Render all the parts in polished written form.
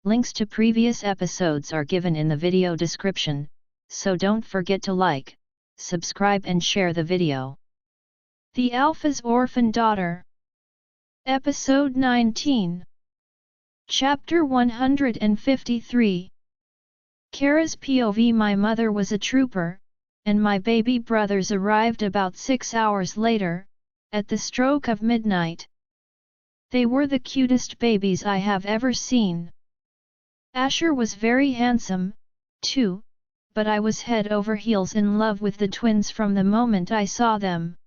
Links to previous episodes are given in the video description, so don't forget to like, subscribe and share the video. The Alpha's Orphan Daughter. Episode 19. Chapter 153. Kara's POV. My mother was a trooper, and my baby brothers arrived about 6 hours later, at the stroke of midnight. They were the cutest babies I have ever seen. Asher was very handsome, too, but I was head over heels in love with the twins from the moment I saw them.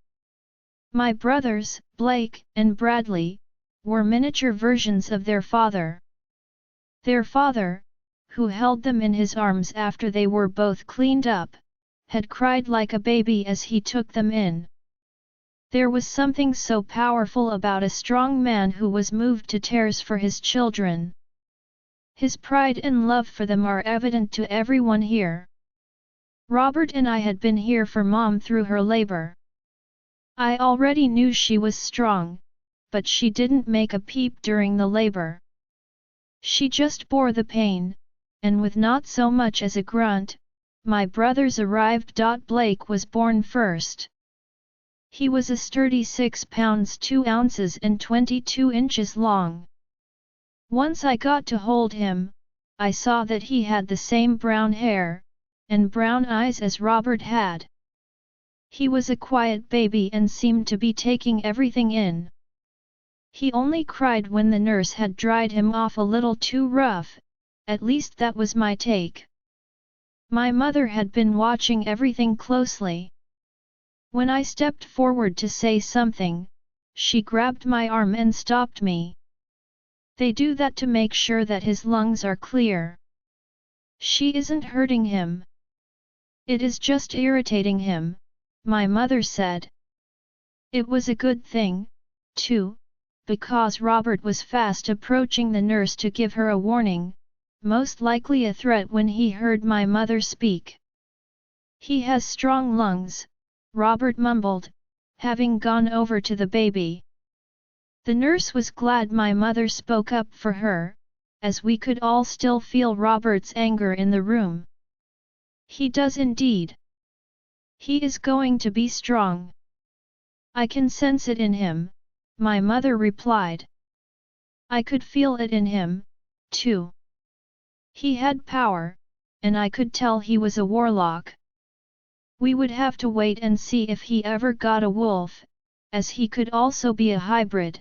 My brothers, Blake and Bradley, were miniature versions of their father. Their father, who held them in his arms after they were both cleaned up, had cried like a baby as he took them in. There was something so powerful about a strong man who was moved to tears for his children. His pride and love for them are evident to everyone here. Robert and I had been here for Mom through her labor. I already knew she was strong, but she didn't make a peep during the labor. She just bore the pain, and with not so much as a grunt, my brothers arrived. Blake was born first. He was a sturdy 6 pounds 2 ounces and 22 inches long. Once I got to hold him, I saw that he had the same brown hair, and brown eyes as Robert had. He was a quiet baby and seemed to be taking everything in. He only cried when the nurse had dried him off a little too rough, at least that was my take. My mother had been watching everything closely. When I stepped forward to say something, she grabbed my arm and stopped me. They do that to make sure that his lungs are clear. She isn't hurting him. It is just irritating him, my mother said. It was a good thing, too, because Robert was fast approaching the nurse to give her a warning, most likely a threat when he heard my mother speak. He has strong lungs, Robert mumbled, having gone over to the baby. The nurse was glad my mother spoke up for her, as we could all still feel Robert's anger in the room. He does indeed. He is going to be strong. I can sense it in him, my mother replied. I could feel it in him, too. He had power, and I could tell he was a warlock. We would have to wait and see if he ever got a wolf, as he could also be a hybrid.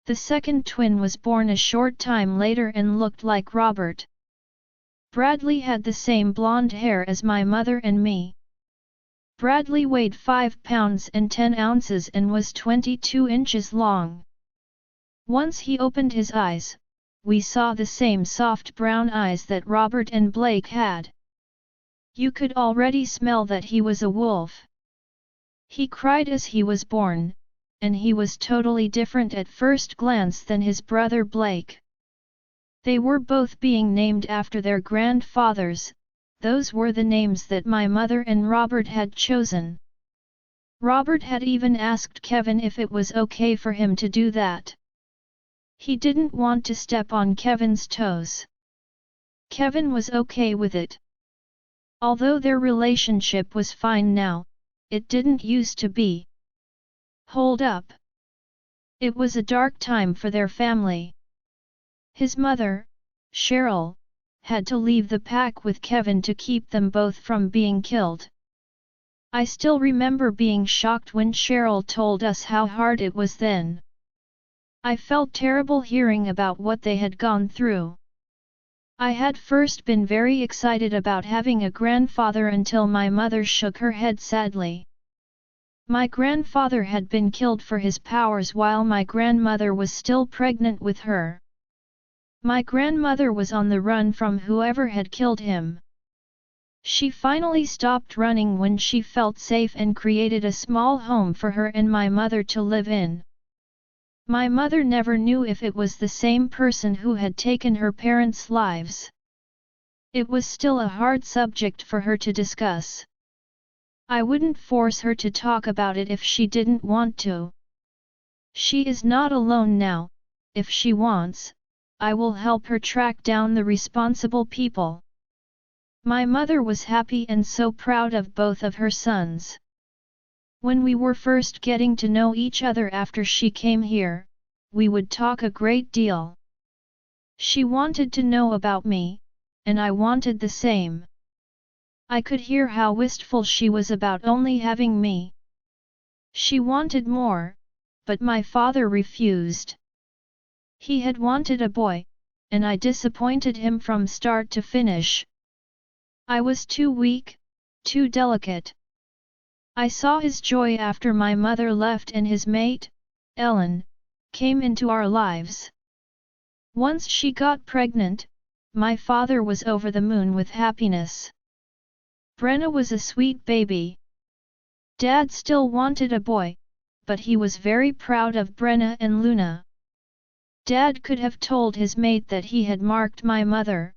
The second twin was born a short time later and looked like Robert. Bradley had the same blonde hair as my mother and me. Bradley weighed 5 pounds and 10 ounces and was 22 inches long. Once he opened his eyes, we saw the same soft brown eyes that Robert and Blake had. You could already smell that he was a wolf. He cried as he was born, and he was totally different at first glance than his brother Blake. They were both being named after their grandfathers. Those were the names that my mother and Robert had chosen. Robert had even asked Kevin if it was okay for him to do that. He didn't want to step on Kevin's toes. Kevin was okay with it. Although their relationship was fine now, it didn't used to be. Hold up. It was a dark time for their family. His mother, Cheryl, had to leave the pack with Kevin to keep them both from being killed. I still remember being shocked when Cheryl told us how hard it was then. I felt terrible hearing about what they had gone through. I had first been very excited about having a grandfather until my mother shook her head sadly. My grandfather had been killed for his powers while my grandmother was still pregnant with her. My grandmother was on the run from whoever had killed him. She finally stopped running when she felt safe and created a small home for her and my mother to live in. My mother never knew if it was the same person who had taken her parents' lives. It was still a hard subject for her to discuss. I wouldn't force her to talk about it if she didn't want to. She is not alone now, if she wants, I will help her track down the responsible people." My mother was happy and so proud of both of her sons. When we were first getting to know each other after she came here, we would talk a great deal. She wanted to know about me, and I wanted the same. I could hear how wistful she was about only having me. She wanted more, but my father refused. He had wanted a boy, and I disappointed him from start to finish. I was too weak, too delicate. I saw his joy after my mother left and his mate, Ellen, came into our lives. Once she got pregnant, my father was over the moon with happiness. Brenna was a sweet baby. Dad still wanted a boy, but he was very proud of Brenna and Luna. Dad could have told his mate that he had marked my mother,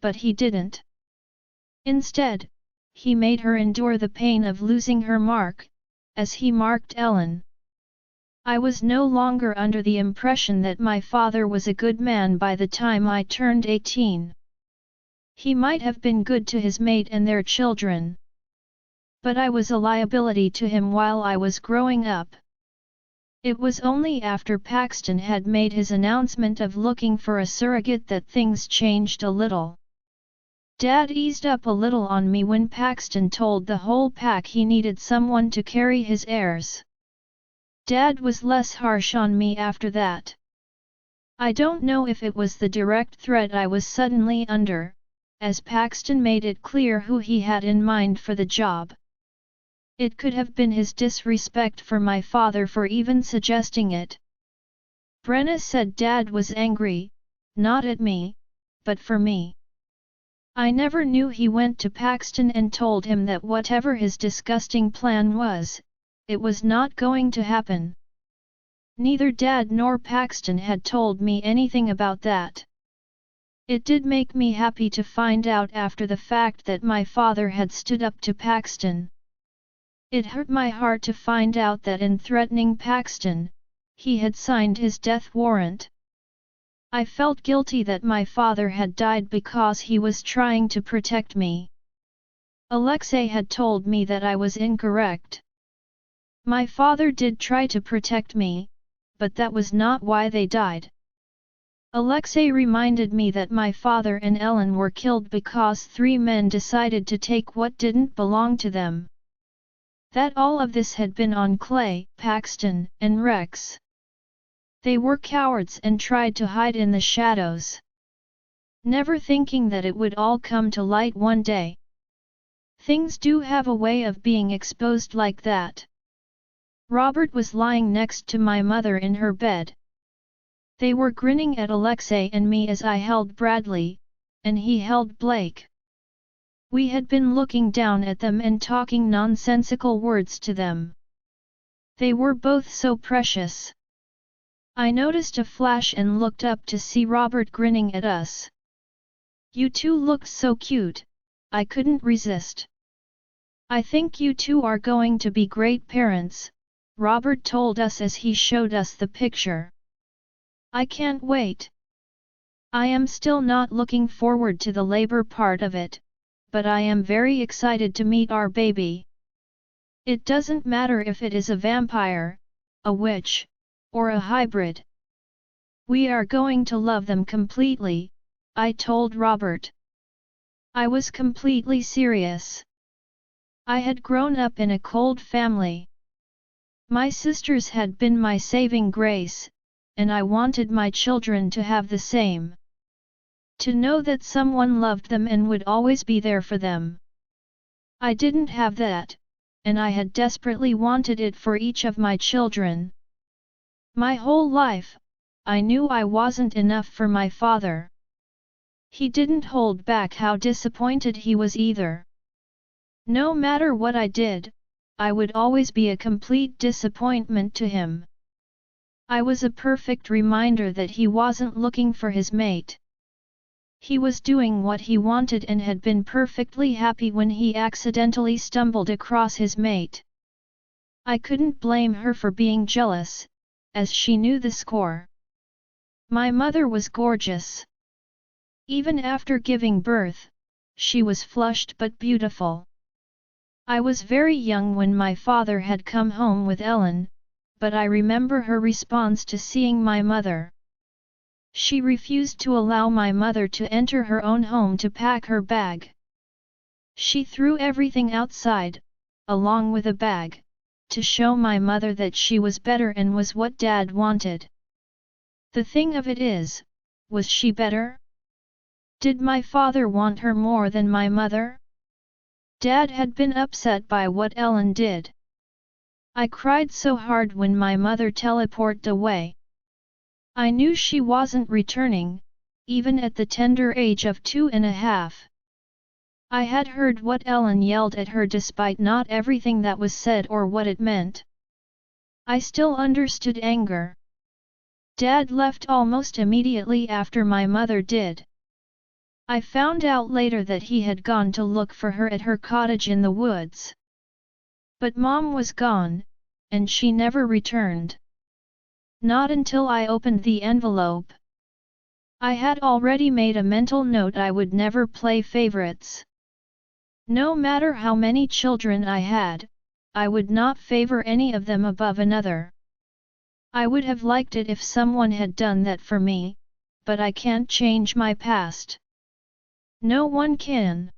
but he didn't. Instead, he made her endure the pain of losing her mark, as he marked Ellen. I was no longer under the impression that my father was a good man by the time I turned 18. He might have been good to his mate and their children. But I was a liability to him while I was growing up. It was only after Paxton had made his announcement of looking for a surrogate that things changed a little. Dad eased up a little on me when Paxton told the whole pack he needed someone to carry his heirs. Dad was less harsh on me after that. I don't know if it was the direct threat I was suddenly under, as Paxton made it clear who he had in mind for the job. It could have been his disrespect for my father for even suggesting it. Brenna said Dad was angry, not at me, but for me. I never knew he went to Paxton and told him that whatever his disgusting plan was, it was not going to happen. Neither Dad nor Paxton had told me anything about that. It did make me happy to find out after the fact that my father had stood up to Paxton. It hurt my heart to find out that in threatening Paxton, he had signed his death warrant. I felt guilty that my father had died because he was trying to protect me. Alexei had told me that I was incorrect. My father did try to protect me, but that was not why they died. Alexei reminded me that my father and Ellen were killed because 3 men decided to take what didn't belong to them. That all of this had been on Clay, Paxton, and Rex. They were cowards and tried to hide in the shadows, never thinking that it would all come to light one day. Things do have a way of being exposed like that. Robert was lying next to my mother in her bed. They were grinning at Alexei and me as I held Bradley, and he held Blake. We had been looking down at them and talking nonsensical words to them. They were both so precious. I noticed a flash and looked up to see Robert grinning at us. "You two looked so cute," I couldn't resist. "I think you two are going to be great parents," Robert told us as he showed us the picture. "I can't wait. I am still not looking forward to the labor part of it, but I am very excited to meet our baby. It doesn't matter if it is a vampire, a witch, or a hybrid. We are going to love them completely," I told Robert. I was completely serious. I had grown up in a cold family. My sisters had been my saving grace, and I wanted my children to have the same. To know that someone loved them and would always be there for them. I didn't have that, and I had desperately wanted it for each of my children. My whole life, I knew I wasn't enough for my father. He didn't hold back how disappointed he was either. No matter what I did, I would always be a complete disappointment to him. I was a perfect reminder that he wasn't looking for his mate. He was doing what he wanted and had been perfectly happy when he accidentally stumbled across his mate. I couldn't blame her for being jealous, as she knew the score. My mother was gorgeous. Even after giving birth, she was flushed but beautiful. I was very young when my father had come home with Ellen, but I remember her response to seeing my mother. She refused to allow my mother to enter her own home to pack her bag. She threw everything outside, along with a bag, to show my mother that she was better and was what Dad wanted. The thing of it is, was she better? Did my father want her more than my mother? Dad had been upset by what Ellen did. I cried so hard when my mother teleported away. I knew she wasn't returning, even at the tender age of 2.5. I had heard what Ellen yelled at her despite not everything that was said or what it meant. I still understood anger. Dad left almost immediately after my mother did. I found out later that he had gone to look for her at her cottage in the woods. But Mom was gone, and she never returned. Not until I opened the envelope. I had already made a mental note I would never play favorites. No matter how many children I had, I would not favor any of them above another. I would have liked it if someone had done that for me, but I can't change my past. No one can.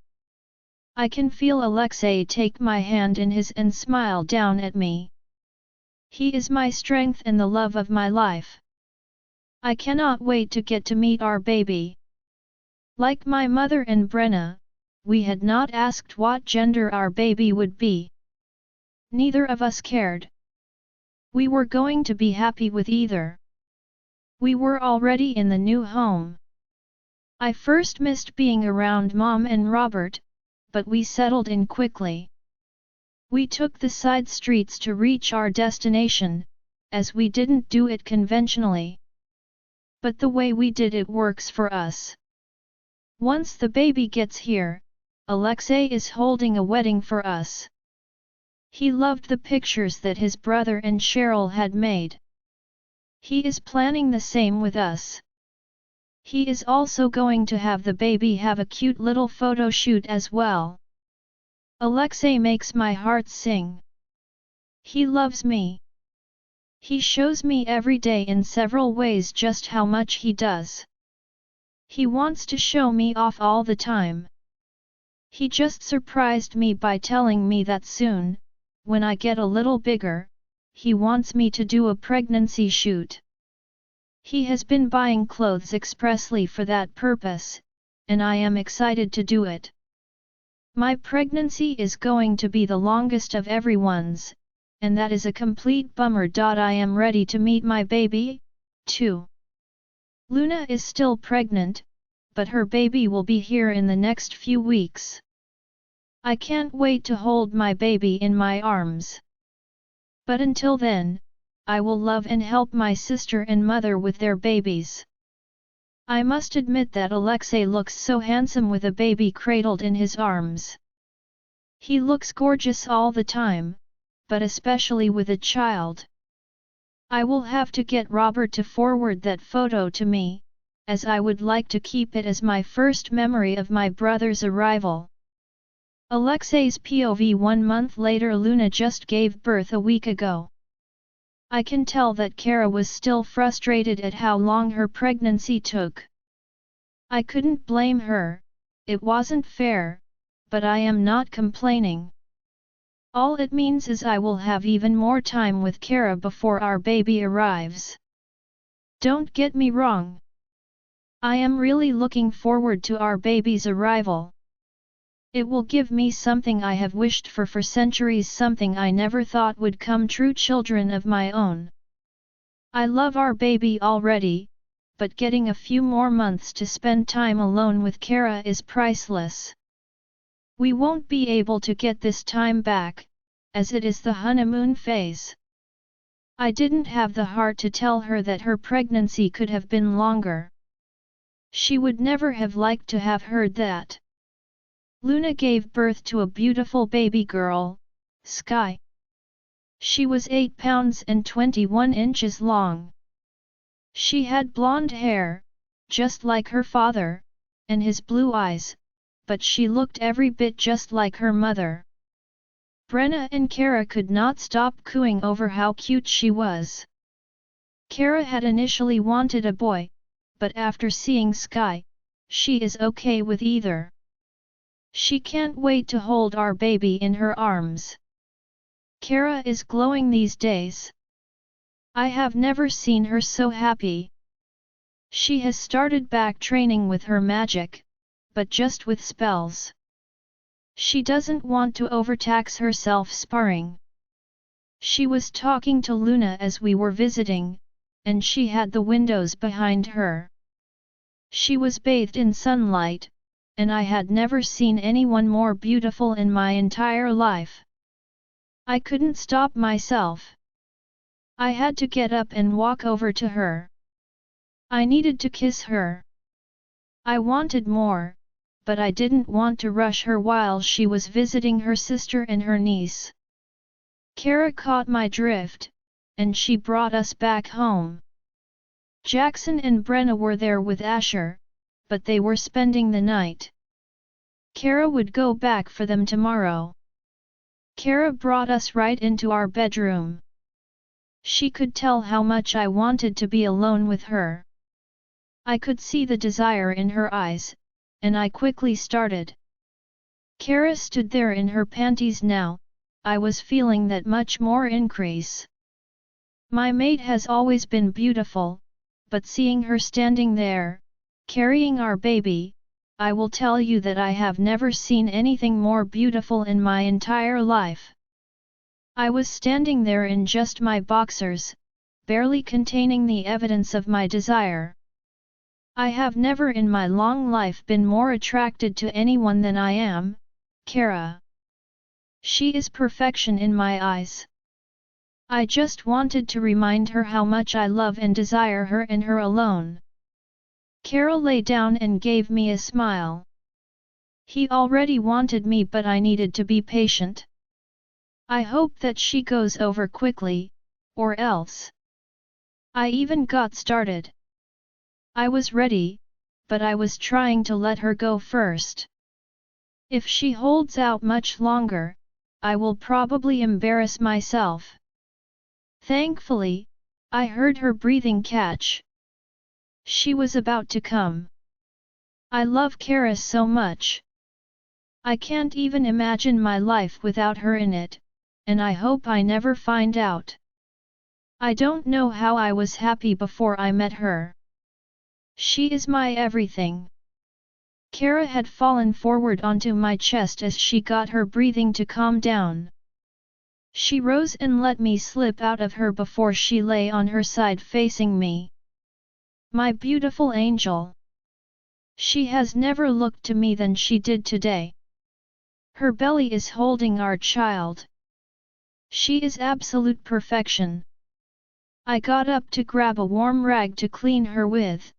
I can feel Alexei take my hand in his and smile down at me. He is my strength and the love of my life. I cannot wait to get to meet our baby. Like my mother and Brenna, we had not asked what gender our baby would be. Neither of us cared. We were going to be happy with either. We were already in the new home. I first missed being around Mom and Robert, but we settled in quickly. We took the side streets to reach our destination, as we didn't do it conventionally. But the way we did it works for us. Once the baby gets here, Alexei is holding a wedding for us. He loved the pictures that his brother and Cheryl had made. He is planning the same with us. He is also going to have the baby have a cute little photo shoot as well. Alexei makes my heart sing. He loves me. He shows me every day in several ways just how much he does. He wants to show me off all the time. He just surprised me by telling me that soon, when I get a little bigger, he wants me to do a pregnancy shoot. He has been buying clothes expressly for that purpose, and I am excited to do it. My pregnancy is going to be the longest of everyone's, and that is a complete bummer. I am ready to meet my baby, too. Luna is still pregnant, but her baby will be here in the next few weeks. I can't wait to hold my baby in my arms. But until then, I will love and help my sister and mother with their babies. I must admit that Alexei looks so handsome with a baby cradled in his arms. He looks gorgeous all the time, but especially with a child. I will have to get Robert to forward that photo to me, as I would like to keep it as my first memory of my brother's arrival. Alexei's POV 1 month later. Luna just gave birth a week ago. I can tell that Kara was still frustrated at how long her pregnancy took. I couldn't blame her, it wasn't fair, but I am not complaining. All it means is I will have even more time with Kara before our baby arrives. Don't get me wrong. I am really looking forward to our baby's arrival. It will give me something I have wished for centuries, something I never thought would come true: children of my own. I love our baby already, but getting a few more months to spend time alone with Kara is priceless. We won't be able to get this time back, as it is the honeymoon phase. I didn't have the heart to tell her that her pregnancy could have been longer. She would never have liked to have heard that. Luna gave birth to a beautiful baby girl, Sky. She was 8 pounds and 21 inches long. She had blonde hair, just like her father, and his blue eyes, but she looked every bit just like her mother. Brenna and Kara could not stop cooing over how cute she was. Kara had initially wanted a boy, but after seeing Sky, she is okay with either. She can't wait to hold our baby in her arms. Kara is glowing these days. I have never seen her so happy. She has started back training with her magic, but just with spells. She doesn't want to overtax herself sparring. She was talking to Luna as we were visiting, and she had the windows behind her. She was bathed in sunlight, and I had never seen anyone more beautiful in my entire life. I couldn't stop myself. I had to get up and walk over to her. I needed to kiss her. I wanted more, but I didn't want to rush her while she was visiting her sister and her niece. Kara caught my drift, and she brought us back home. Jackson and Brenna were there with Asher, but they were spending the night. Kara would go back for them tomorrow. Kara brought us right into our bedroom. She could tell how much I wanted to be alone with her. I could see the desire in her eyes, and I quickly started. Kara stood there in her panties now. I was feeling that much more increase. My mate has always been beautiful, but seeing her standing there, carrying our baby, I will tell you that I have never seen anything more beautiful in my entire life. I was standing there in just my boxers, barely containing the evidence of my desire. I have never in my long life been more attracted to anyone than I am, Kara. She is perfection in my eyes. I just wanted to remind her how much I love and desire her and her alone. Kara lay down and gave me a smile. He already wanted me, but I needed to be patient. I hope that she goes over quickly, or else. I even got started. I was ready, but I was trying to let her go first. If she holds out much longer, I will probably embarrass myself. Thankfully, I heard her breathing catch. She was about to come. I love Kara so much. I can't even imagine my life without her in it, and I hope I never find out. I don't know how I was happy before I met her. She is my everything. Kara had fallen forward onto my chest as she got her breathing to calm down. She rose and let me slip out of her before she lay on her side facing me. My beautiful angel. She has never looked to me than she did today. Her belly is holding our child. She is absolute perfection. I got up to grab a warm rag to clean her with.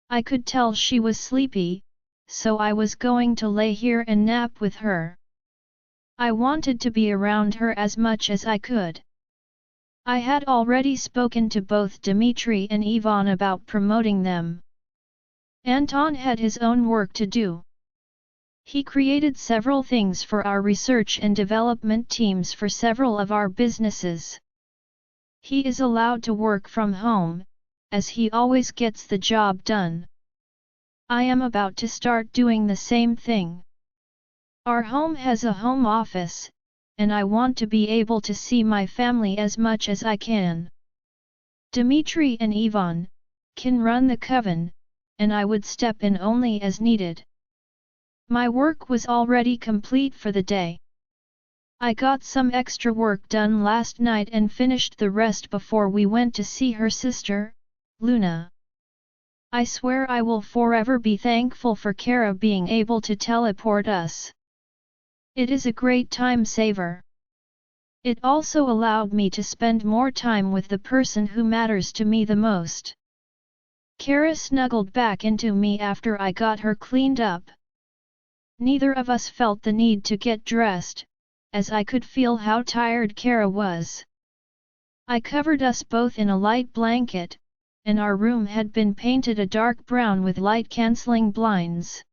I could tell she was sleepy, so I was going to lay here and nap with her. I wanted to be around her as much as I could. I had already spoken to both Dmitri and Ivan about promoting them. Anton had his own work to do. He created several things for our research and development teams for several of our businesses. He is allowed to work from home, as he always gets the job done. I am about to start doing the same thing. Our home has a home office, and I want to be able to see my family as much as I can. Dmitri and Ivan can run the coven, and I would step in only as needed. My work was already complete for the day. I got some extra work done last night and finished the rest before we went to see her sister, Luna. I swear I will forever be thankful for Kara being able to teleport us. It is a great time saver. It also allowed me to spend more time with the person who matters to me the most. Kara snuggled back into me after I got her cleaned up. Neither of us felt the need to get dressed, as I could feel how tired Kara was. I covered us both in a light blanket, and our room had been painted a dark brown with light-canceling blinds.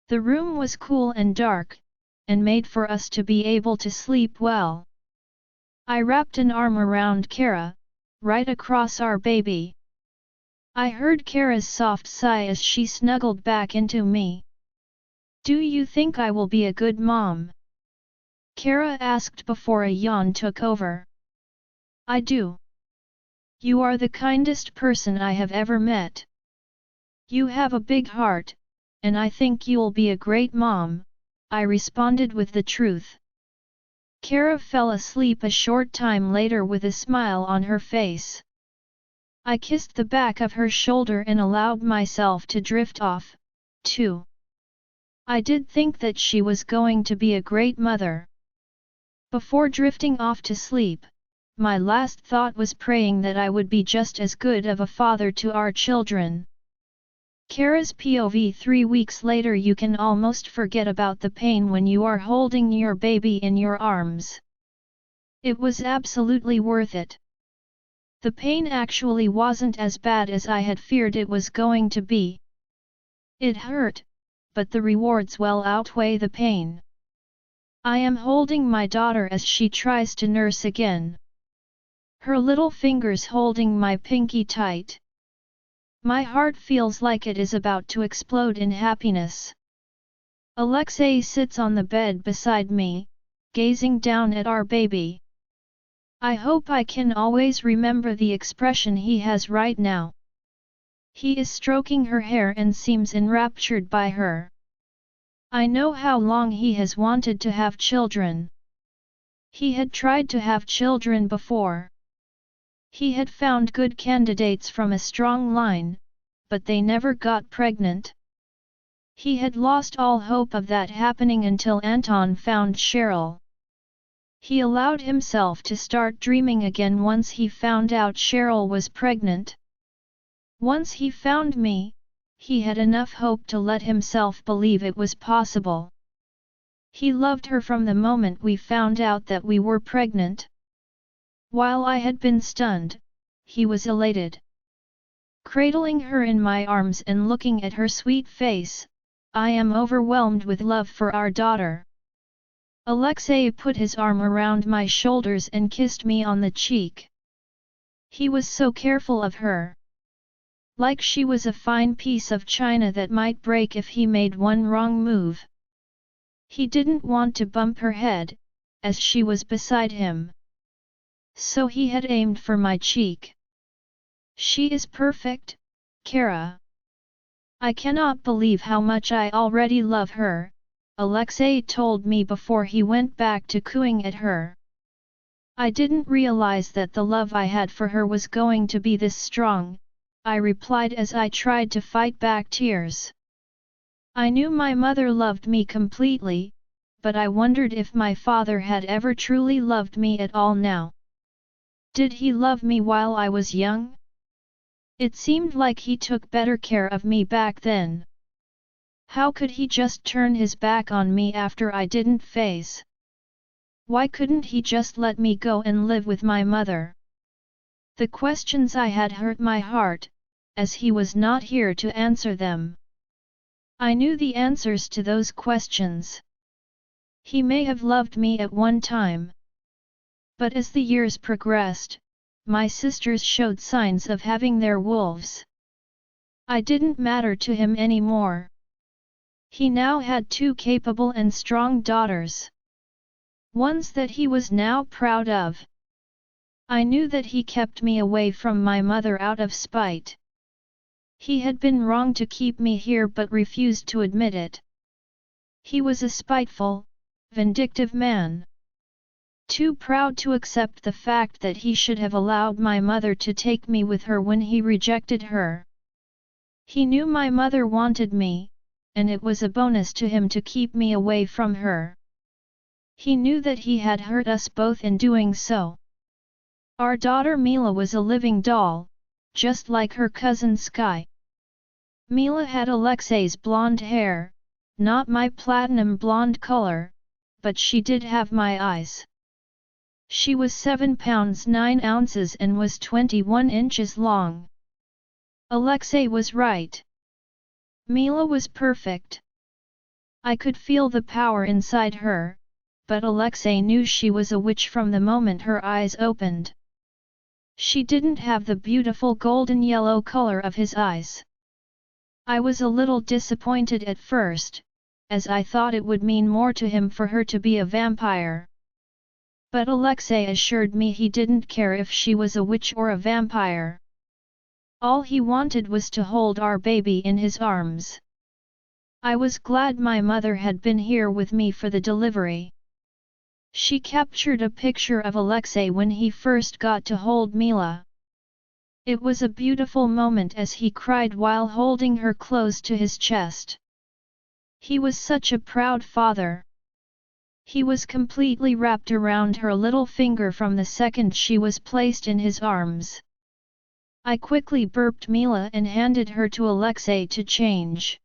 The room was cool and dark, and made for us to be able to sleep well. I wrapped an arm around Kara, right across our baby. I heard Kara's soft sigh as she snuggled back into me. "Do you think I will be a good mom?" Kara asked before a yawn took over. "I do. You are the kindest person I have ever met. You have a big heart, and I think you'll be a great mom," I responded with the truth. Kara fell asleep a short time later with a smile on her face. I kissed the back of her shoulder and allowed myself to drift off, too. I did think that she was going to be a great mother. Before drifting off to sleep, my last thought was praying that I would be just as good of a father to our children. Kara's POV 3 weeks later. You can almost forget about the pain when you are holding your baby in your arms. It was absolutely worth it. The pain actually wasn't as bad as I had feared it was going to be. It hurt, but the rewards well outweigh the pain. I am holding my daughter as she tries to nurse again. Her little fingers holding my pinky tight. My heart feels like it is about to explode in happiness. Alexei sits on the bed beside me, gazing down at our baby. I hope I can always remember the expression he has right now. He is stroking her hair and seems enraptured by her. I know how long he has wanted to have children. He had tried to have children before. He had found good candidates from a strong line, but they never got pregnant. He had lost all hope of that happening until Anton found Cheryl. He allowed himself to start dreaming again once he found out Cheryl was pregnant. Once he found me, he had enough hope to let himself believe it was possible. He loved her from the moment we found out that we were pregnant. While I had been stunned, he was elated. Cradling her in my arms and looking at her sweet face, I am overwhelmed with love for our daughter. Alexei put his arm around my shoulders and kissed me on the cheek. He was so careful of her. Like she was a fine piece of china that might break if he made one wrong move. He didn't want to bump her head, as she was beside him. So he had aimed for my cheek. "She is perfect, Kara. I cannot believe how much I already love her," Alexei told me before he went back to cooing at her. "I didn't realize that the love I had for her was going to be this strong," I replied as I tried to fight back tears. I knew my mother loved me completely, but I wondered if my father had ever truly loved me at all now. Did he love me while I was young? It seemed like he took better care of me back then. How could he just turn his back on me after I didn't phase? Why couldn't he just let me go and live with my mother? The questions I had hurt my heart, as he was not here to answer them. I knew the answers to those questions. He may have loved me at one time. But as the years progressed, my sisters showed signs of having their wolves. I didn't matter to him anymore. He now had 2 capable and strong daughters. Ones that he was now proud of. I knew that he kept me away from my mother out of spite. He had been wrong to keep me here but refused to admit it. He was a spiteful, vindictive man. Too proud to accept the fact that he should have allowed my mother to take me with her when he rejected her. He knew my mother wanted me, and it was a bonus to him to keep me away from her. He knew that he had hurt us both in doing so. Our daughter Mila was a living doll, just like her cousin Sky. Mila had Alexei's blonde hair, not my platinum blonde color, but she did have my eyes. She was 7 pounds 9 ounces and was 21 inches long. Alexei was right. Mila was perfect. I could feel the power inside her, but Alexei knew she was a witch from the moment her eyes opened. She didn't have the beautiful golden yellow color of his eyes. I was a little disappointed at first, as I thought it would mean more to him for her to be a vampire. But Alexei assured me he didn't care if she was a witch or a vampire. All he wanted was to hold our baby in his arms. I was glad my mother had been here with me for the delivery. She captured a picture of Alexei when he first got to hold Mila. It was a beautiful moment as he cried while holding her close to his chest. He was such a proud father. He was completely wrapped around her little finger from the second she was placed in his arms. I quickly burped Mila and handed her to Alexei to change.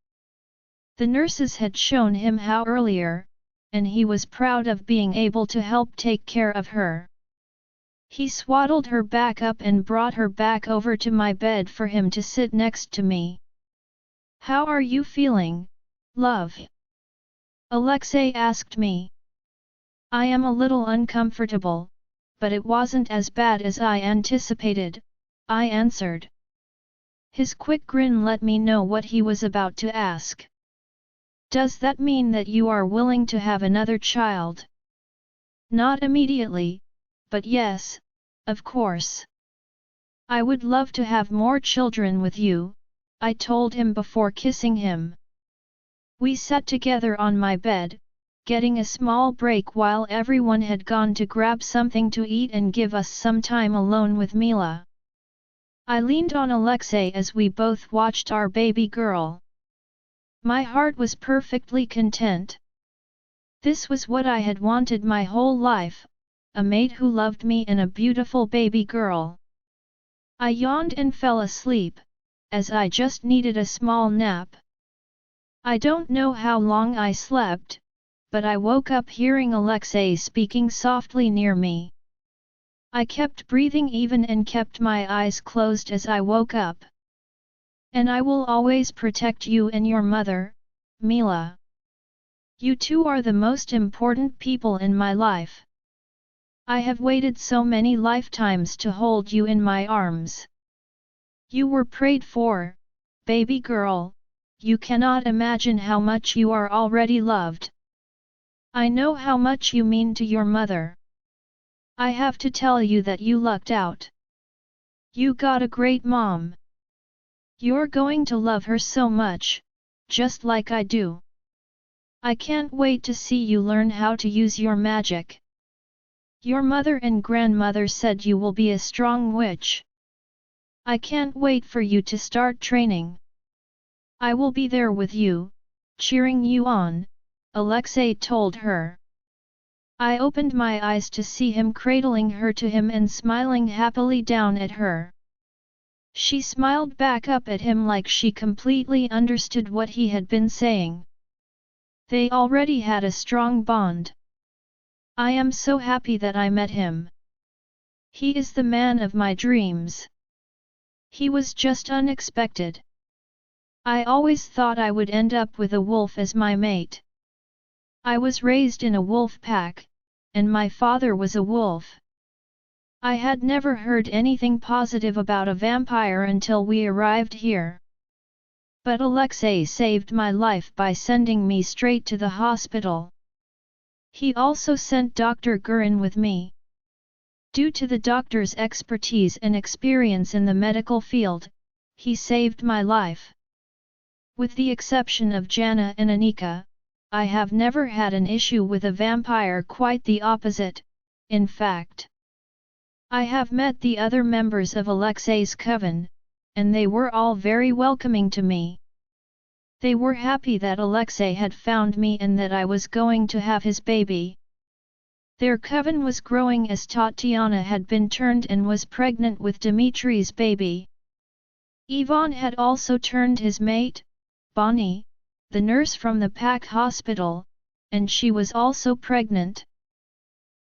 The nurses had shown him how earlier, and he was proud of being able to help take care of her. He swaddled her back up and brought her back over to my bed for him to sit next to me. "How are you feeling, love?" Alexei asked me. "I am a little uncomfortable, but it wasn't as bad as I anticipated," I answered. His quick grin let me know what he was about to ask. "Does that mean that you are willing to have another child?" "Not immediately, but yes, of course. I would love to have more children with you," I told him before kissing him. We sat together on my bed, getting a small break while everyone had gone to grab something to eat and give us some time alone with Mila. I leaned on Alexei as we both watched our baby girl. My heart was perfectly content. This was what I had wanted my whole life, a mate who loved me and a beautiful baby girl. I yawned and fell asleep, as I just needed a small nap. I don't know how long I slept, but I woke up hearing Alexei speaking softly near me. I kept breathing even and kept my eyes closed as I woke up. "And I will always protect you and your mother, Mila. You two are the most important people in my life. I have waited so many lifetimes to hold you in my arms. You were prayed for, baby girl, you cannot imagine how much you are already loved. I know how much you mean to your mother. I have to tell you that you lucked out. You got a great mom. You're going to love her so much, just like I do. I can't wait to see you learn how to use your magic. Your mother and grandmother said you will be a strong witch. I can't wait for you to start training. I will be there with you, cheering you on," Alexei told her. I opened my eyes to see him cradling her to him and smiling happily down at her. She smiled back up at him like she completely understood what he had been saying. They already had a strong bond. I am so happy that I met him. He is the man of my dreams. He was just unexpected. I always thought I would end up with a wolf as my mate. I was raised in a wolf pack, and my father was a wolf. I had never heard anything positive about a vampire until we arrived here. But Alexei saved my life by sending me straight to the hospital. He also sent Dr. Gurin with me. Due to the doctor's expertise and experience in the medical field, he saved my life. With the exception of Jana and Anika, I have never had an issue with a vampire, quite the opposite, in fact. I have met the other members of Alexei's coven, and they were all very welcoming to me. They were happy that Alexei had found me and that I was going to have his baby. Their coven was growing as Tatiana had been turned and was pregnant with Dimitri's baby. Ivan had also turned his mate, Bonnie, the nurse from the Pack hospital, and she was also pregnant.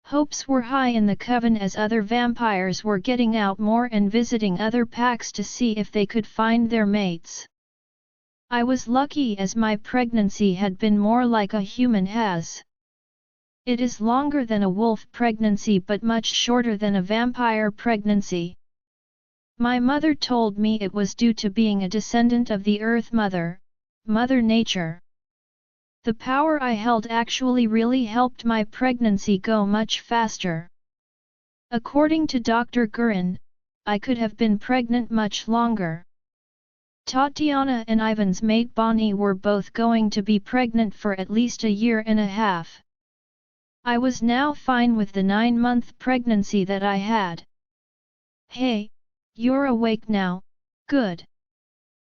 Hopes were high in the coven as other vampires were getting out more and visiting other packs to see if they could find their mates. I was lucky as my pregnancy had been more like a human has. It is longer than a wolf pregnancy but much shorter than a vampire pregnancy. My mother told me it was due to being a descendant of the Earth Mother, Mother Nature. The power I held actually really helped my pregnancy go much faster. According to Dr. Gurin, I could have been pregnant much longer. Tatiana and Ivan's mate Bonnie were both going to be pregnant for at least a year and a half. I was now fine with the 9-month pregnancy that I had. Hey, you're awake now, good.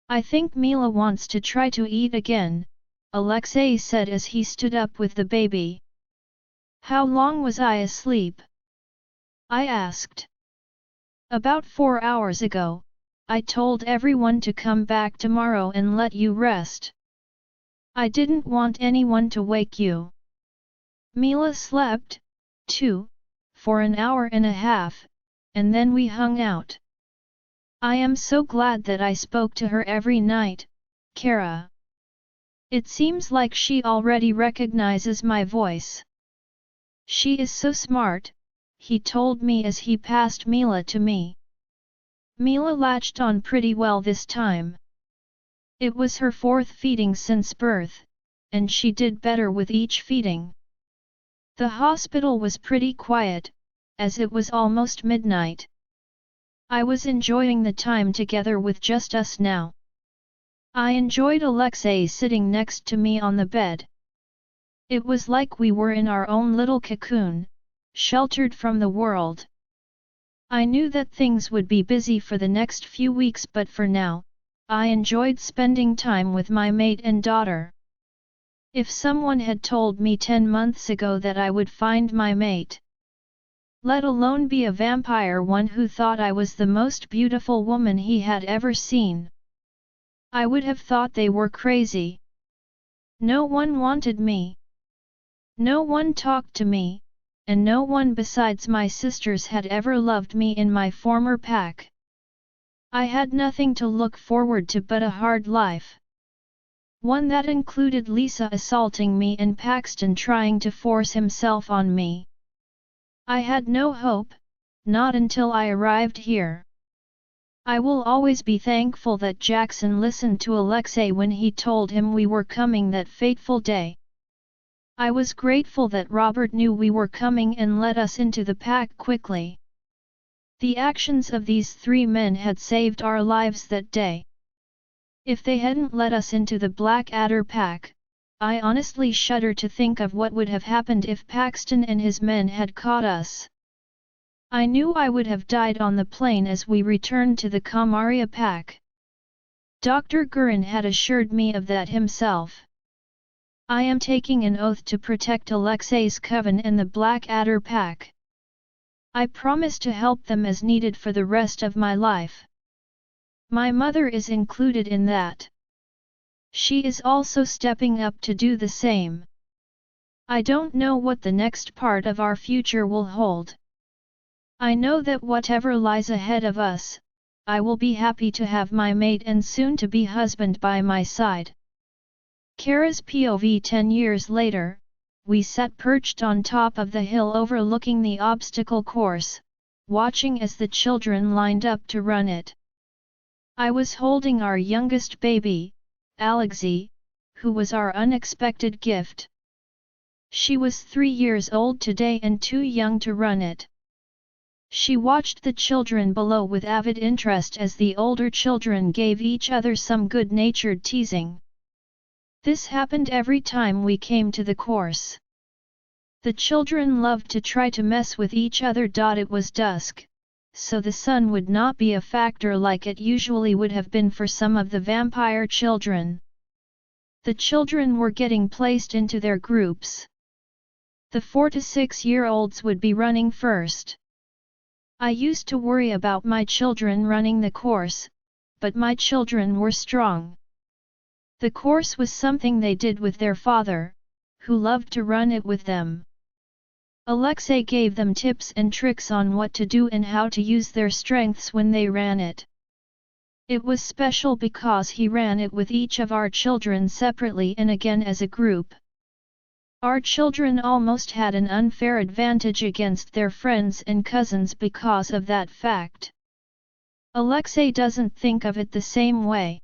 I think Mila wants to try to eat again, Alexei said as he stood up with the baby. How long was I asleep? I asked. About 4 hours ago, I told everyone to come back tomorrow and let you rest. I didn't want anyone to wake you. Mila slept, too, for an hour and a half, and then we hung out. I am so glad that I spoke to her every night, Kara. It seems like she already recognizes my voice. She is so smart, he told me as he passed Mila to me. Mila latched on pretty well this time. It was her 4th feeding since birth, and she did better with each feeding. The hospital was pretty quiet, as it was almost midnight. I was enjoying the time together with just us now. I enjoyed Alexei sitting next to me on the bed. It was like we were in our own little cocoon, sheltered from the world. I knew that things would be busy for the next few weeks but for now, I enjoyed spending time with my mate and daughter. If someone had told me 10 months ago that I would find my mate, let alone be a vampire one who thought I was the most beautiful woman he had ever seen, I would have thought they were crazy. No one wanted me. No one talked to me, and no one besides my sisters had ever loved me in my former pack. I had nothing to look forward to but a hard life. One that included Lisa assaulting me and Paxton trying to force himself on me. I had no hope, not until I arrived here. I will always be thankful that Jackson listened to Alexei when he told him we were coming that fateful day. I was grateful that Robert knew we were coming and let us into the pack quickly. The actions of these 3 men had saved our lives that day. If they hadn't let us into the Blackadder pack, I honestly shudder to think of what would have happened if Paxton and his men had caught us. I knew I would have died on the plane as we returned to the Kamaria pack. Dr. Gurin had assured me of that himself. I am taking an oath to protect Alexei's coven and the Blackadder pack. I promise to help them as needed for the rest of my life. My mother is included in that. She is also stepping up to do the same. I don't know what the next part of our future will hold. I know that whatever lies ahead of us, I will be happy to have my mate and soon-to-be husband by my side. Kara's POV 10 years later, we sat perched on top of the hill overlooking the obstacle course, watching as the children lined up to run it. I was holding our youngest baby, Alexei, who was our unexpected gift. She was 3 years old today and too young to run it. She watched the children below with avid interest as the older children gave each other some good-natured teasing. This happened every time we came to the course. The children loved to try to mess with each other. It was dusk, so the sun would not be a factor like it usually would have been for some of the vampire children. The children were getting placed into their groups. The 4 to 6-year-olds would be running first. I used to worry about my children running the course, but my children were strong. The course was something they did with their father, who loved to run it with them. Alexei gave them tips and tricks on what to do and how to use their strengths when they ran it. It was special because he ran it with each of our children separately and again as a group. Our children almost had an unfair advantage against their friends and cousins because of that fact. Alexei doesn't think of it the same way.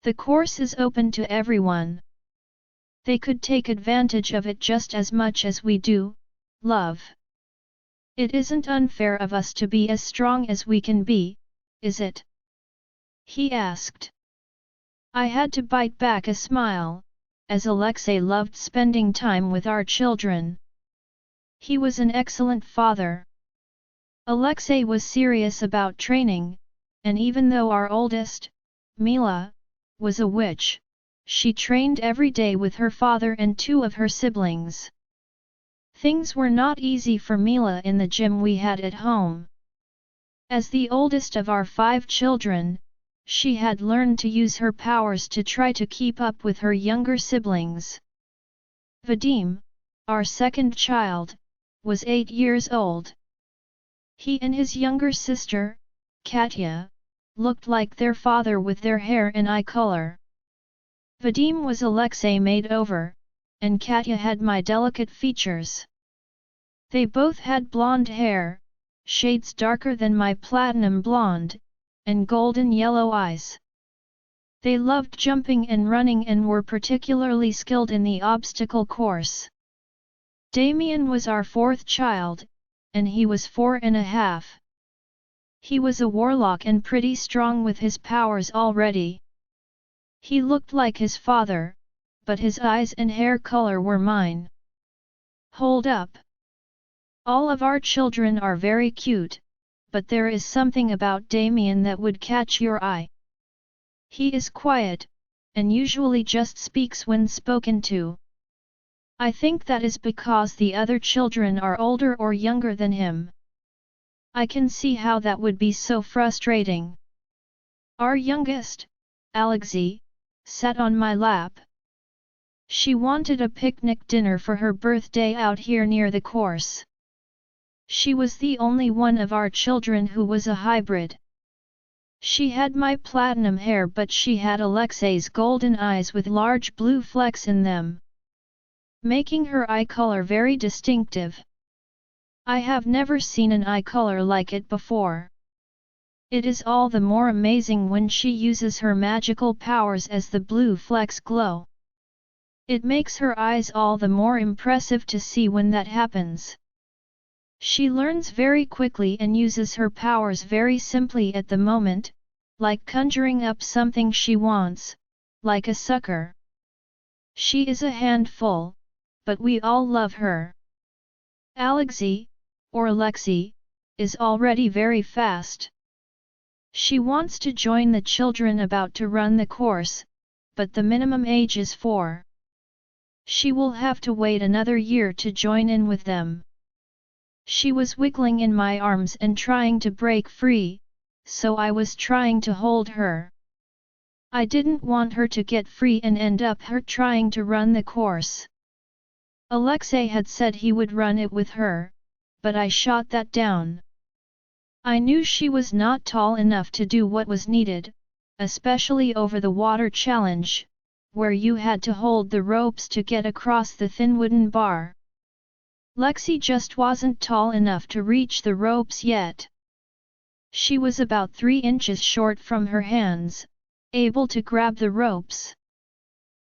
The course is open to everyone. They could take advantage of it just as much as we do, love. It isn't unfair of us to be as strong as we can be, is it? He asked. I had to bite back a smile, as Alexei loved spending time with our children. He was an excellent father. Alexei was serious about training, and even though our oldest, Mila, was a witch, she trained every day with her father and 2 of her siblings. Things were not easy for Mila in the gym we had at home. As the oldest of our 5 children, she had learned to use her powers to try to keep up with her younger siblings. Vadim, our second child, was 8 years old. He and his younger sister, Katya, looked like their father with their hair and eye color. Vadim was Alexei made over, and Katya had my delicate features. They both had blonde hair, shades darker than my platinum blonde, and golden yellow eyes. They loved jumping and running and were particularly skilled in the obstacle course. Damien was our 4th child, and he was 4.5. He was a warlock and pretty strong with his powers already. He looked like his father, but his eyes and hair color were mine. Hold up. All of our children are very cute, but there is something about Damien that would catch your eye. He is quiet, and usually just speaks when spoken to. I think that is because the other children are older or younger than him. I can see how that would be so frustrating. Our youngest, Alexei, sat on my lap. She wanted a picnic dinner for her birthday out here near the course. She was the only one of our children who was a hybrid. She had my platinum hair, but she had Alexei's golden eyes with large blue flecks in them, making her eye color very distinctive. I have never seen an eye color like it before. It is all the more amazing when she uses her magical powers as the blue flecks glow. It makes her eyes all the more impressive to see when that happens. She learns very quickly and uses her powers very simply at the moment, like conjuring up something she wants, like a sucker. She is a handful, but we all love her. Alexei, or Alexei, is already very fast. She wants to join the children about to run the course, but the minimum age is 4. She will have to wait another year to join in with them. She was wiggling in my arms and trying to break free, so I was trying to hold her. I didn't want her to get free and end up her trying to run the course. Alexei had said he would run it with her, but I shot that down. I knew she was not tall enough to do what was needed, especially over the water challenge, where you had to hold the ropes to get across the thin wooden bar. Lexi just wasn't tall enough to reach the ropes yet. She was about 3 inches short from her hands, able to grab the ropes.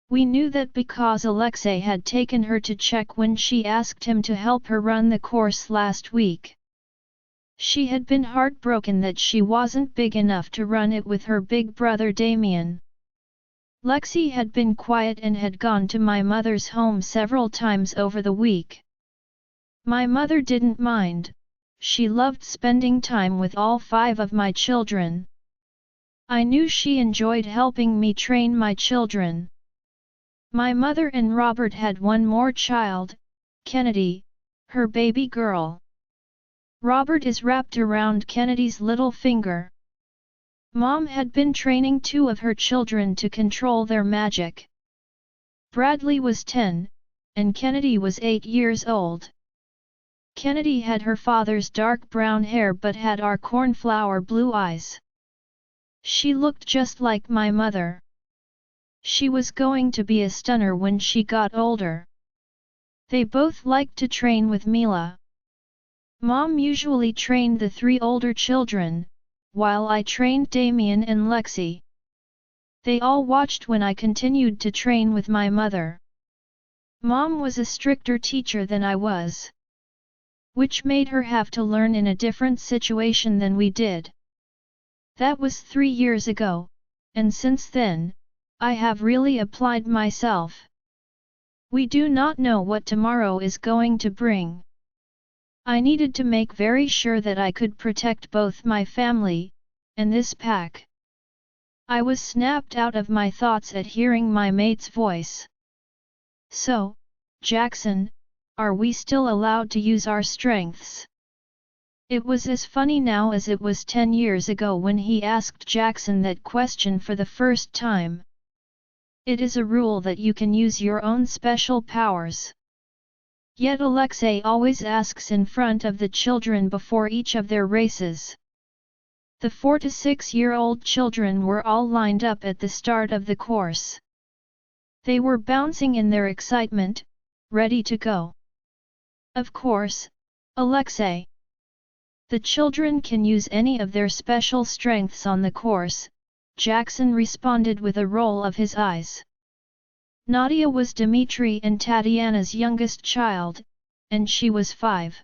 We knew that because Alexei had taken her to check when she asked him to help her run the course last week. She had been heartbroken that she wasn't big enough to run it with her big brother Damien. Lexi had been quiet and had gone to my mother's home several times over the week. My mother didn't mind, she loved spending time with all 5 of my children. I knew she enjoyed helping me train my children. My mother and Robert had one more child, Kennedy, her baby girl. Robert is wrapped around Kennedy's little finger. Mom had been training 2 of her children to control their magic. Bradley was 10, and Kennedy was 8 years old. Kennedy had her father's dark brown hair but had our cornflower blue eyes. She looked just like my mother. She was going to be a stunner when she got older. They both liked to train with Mila. Mom usually trained the 3 older children, while I trained Damien and Lexi. They all watched when I continued to train with my mother. Mom was a stricter teacher than I was, which made her have to learn in a different situation than we did. That was 3 years ago, and since then, I have really applied myself. We do not know what tomorrow is going to bring. I needed to make very sure that I could protect both my family and this pack. I was snapped out of my thoughts at hearing my mate's voice. So, Jackson, are we still allowed to use our strengths? It was as funny now as it was 10 years ago when he asked Jackson that question for the first time. It is a rule that you can use your own special powers. Yet Alexei always asks in front of the children before each of their races. The 4 to 6-year-old children were all lined up at the start of the course. They were bouncing in their excitement, ready to go. Of course, Alexei. The children can use any of their special strengths on the course, Jackson responded with a roll of his eyes. Nadia was Dmitri and Tatiana's youngest child, and she was 5.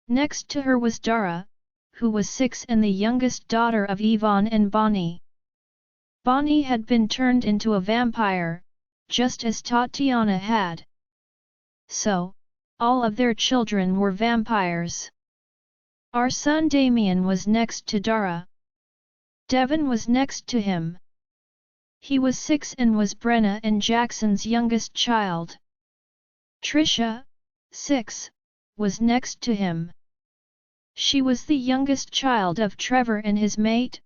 Next to her was Dara, who was 6 and the youngest daughter of Ivan and Bonnie. Bonnie had been turned into a vampire, just as Tatiana had. So, all of their children were vampires. Our son Damien was next to Dara. Devon was next to him. He was 6 and was Brenna and Jackson's youngest child. Trisha, 6, was next to him. She was the youngest child of Trevor and his mate,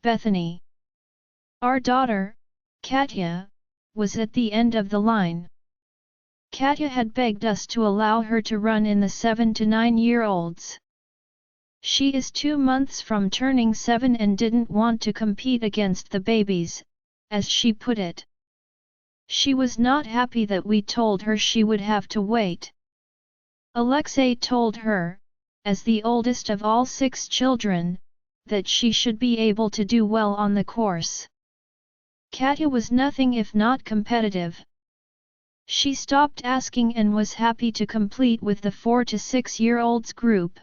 Bethany. Our daughter, Katya, was at the end of the line. Katya had begged us to allow her to run in the 7 to 9-year-olds. She is 2 months from turning 7 and didn't want to compete against the babies, as she put it. She was not happy that we told her she would have to wait. Alexei told her, as the oldest of all 6 children, that she should be able to do well on the course. Katya was nothing if not competitive. She stopped asking and was happy to complete with the 4 to 6-year-olds group.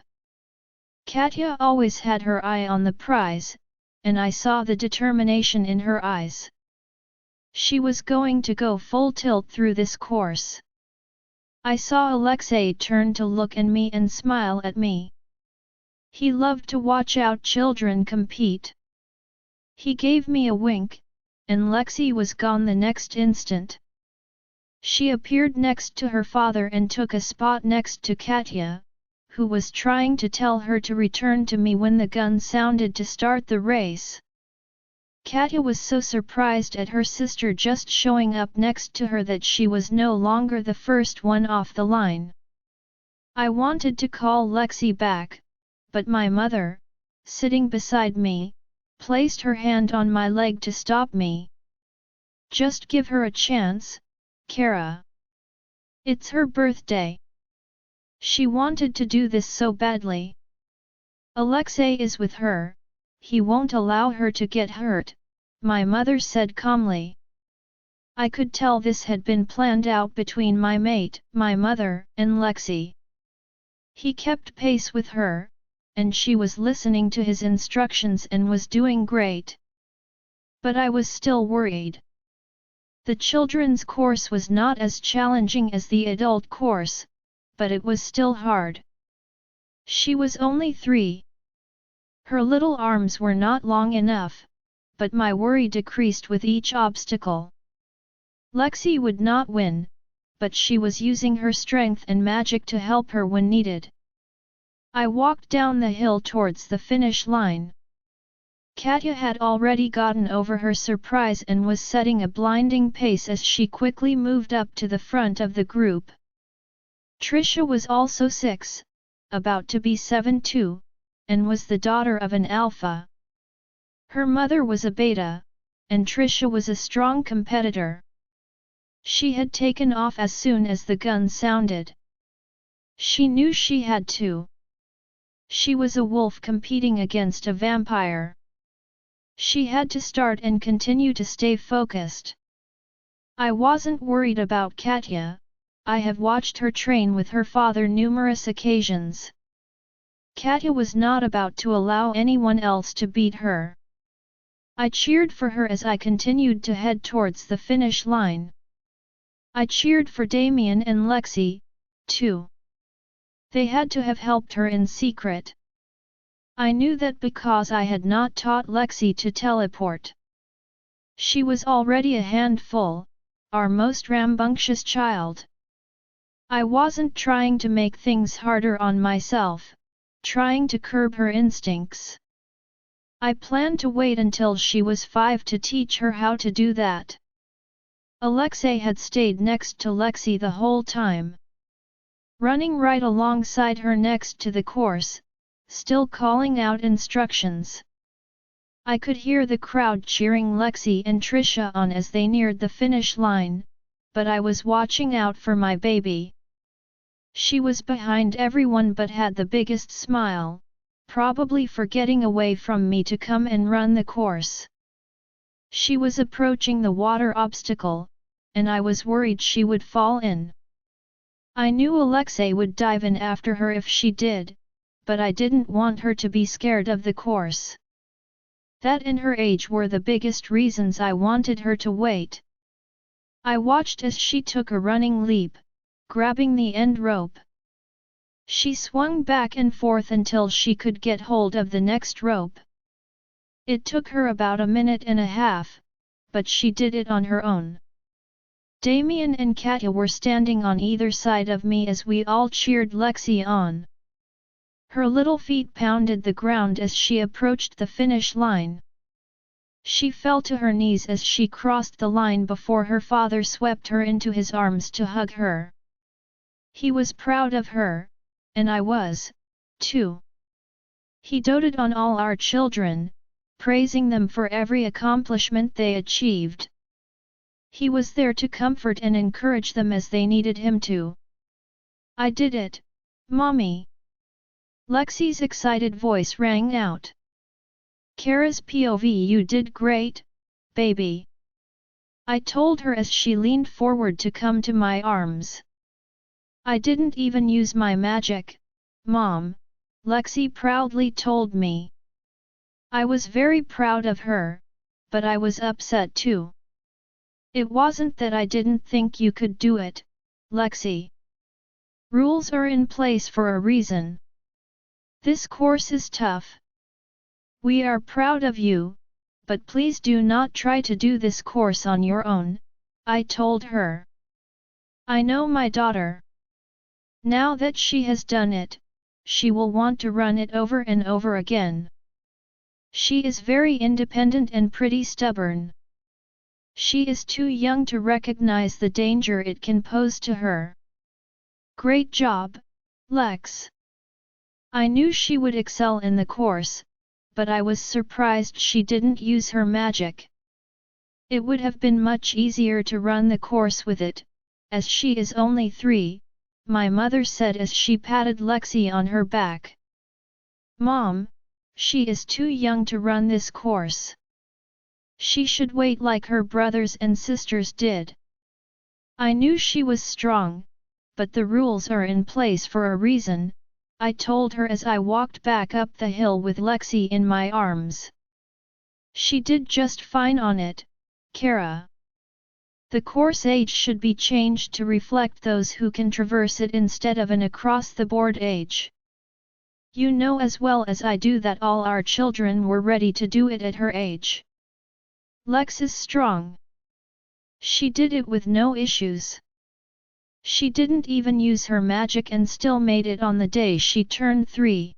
Katya always had her eye on the prize, and I saw the determination in her eyes. She was going to go full tilt through this course. I saw Alexei turn to look at me and smile at me. He loved to watch out children compete. He gave me a wink, and Lexi was gone the next instant. She appeared next to her father and took a spot next to Katya, who was trying to tell her to return to me when the gun sounded to start the race. Katya was so surprised at her sister just showing up next to her that she was no longer the first one off the line. I wanted to call Lexi back, but my mother, sitting beside me, placed her hand on my leg to stop me. Just give her a chance, Kara. It's her birthday. She wanted to do this so badly. Alexei is with her, he won't allow her to get hurt, my mother said calmly. I could tell this had been planned out between my mate, my mother, and Lexi. He kept pace with her, and she was listening to his instructions and was doing great. But I was still worried. The children's course was not as challenging as the adult course, but it was still hard. She was only 3. Her little arms were not long enough, but my worry decreased with each obstacle. Lexi would not win, but she was using her strength and magic to help her when needed. I walked down the hill towards the finish line. Katya had already gotten over her surprise and was setting a blinding pace as she quickly moved up to the front of the group. Trisha was also 6, about to be 7 too, and was the daughter of an alpha. Her mother was a beta, and Trisha was a strong competitor. She had taken off as soon as the gun sounded. She knew she had to. She was a wolf competing against a vampire. She had to start and continue to stay focused. I wasn't worried about Katya. I have watched her train with her father numerous occasions. Katya was not about to allow anyone else to beat her. I cheered for her as I continued to head towards the finish line. I cheered for Damien and Lexi, too. They had to have helped her in secret. I knew that because I had not taught Lexi to teleport. She was already a handful, our most rambunctious child. I wasn't trying to make things harder on myself, trying to curb her instincts. I planned to wait until she was 5 to teach her how to do that. Alexei had stayed next to Lexi the whole time. Running right alongside her next to the course, still calling out instructions. I could hear the crowd cheering Lexi and Trisha on as they neared the finish line, but I was watching out for my baby. She was behind everyone but had the biggest smile, probably forgetting away from me to come and run the course. She was approaching the water obstacle, and I was worried she would fall in. I knew Alexei would dive in after her if she did, but I didn't want her to be scared of the course. That and her age were the biggest reasons I wanted her to wait. I watched as she took a running leap, grabbing the end rope. She swung back and forth until she could get hold of the next rope. It took her about a minute and a half, but she did it on her own. Damien and Katya were standing on either side of me as we all cheered Lexi on. Her little feet pounded the ground as she approached the finish line. She fell to her knees as she crossed the line before her father swept her into his arms to hug her. He was proud of her, and I was, too. He doted on all our children, praising them for every accomplishment they achieved. He was there to comfort and encourage them as they needed him to. I did it, Mommy! Lexi's excited voice rang out. Kara's POV, you did great, baby! I told her as she leaned forward to come to my arms. I didn't even use my magic, Mom, Lexi proudly told me. I was very proud of her, but I was upset too. It wasn't that I didn't think you could do it, Lexi. Rules are in place for a reason. This course is tough. We are proud of you, but please do not try to do this course on your own, I told her. I know my daughter. Now that she has done it, she will want to run it over and over again. She is very independent and pretty stubborn. She is too young to recognize the danger it can pose to her. Great job, Lex. I knew she would excel in the course, but I was surprised she didn't use her magic. It would have been much easier to run the course with it, as she is only 3, my mother said as she patted Lexi on her back. Mom, she is too young to run this course. She should wait like her brothers and sisters did. I knew she was strong, but the rules are in place for a reason, I told her as I walked back up the hill with Lexi in my arms. She did just fine on it, Kara. The course age should be changed to reflect those who can traverse it instead of an across-the-board age. You know as well as I do that all our children were ready to do it at her age. Lex is strong. She did it with no issues. She didn't even use her magic and still made it on the day she turned 3.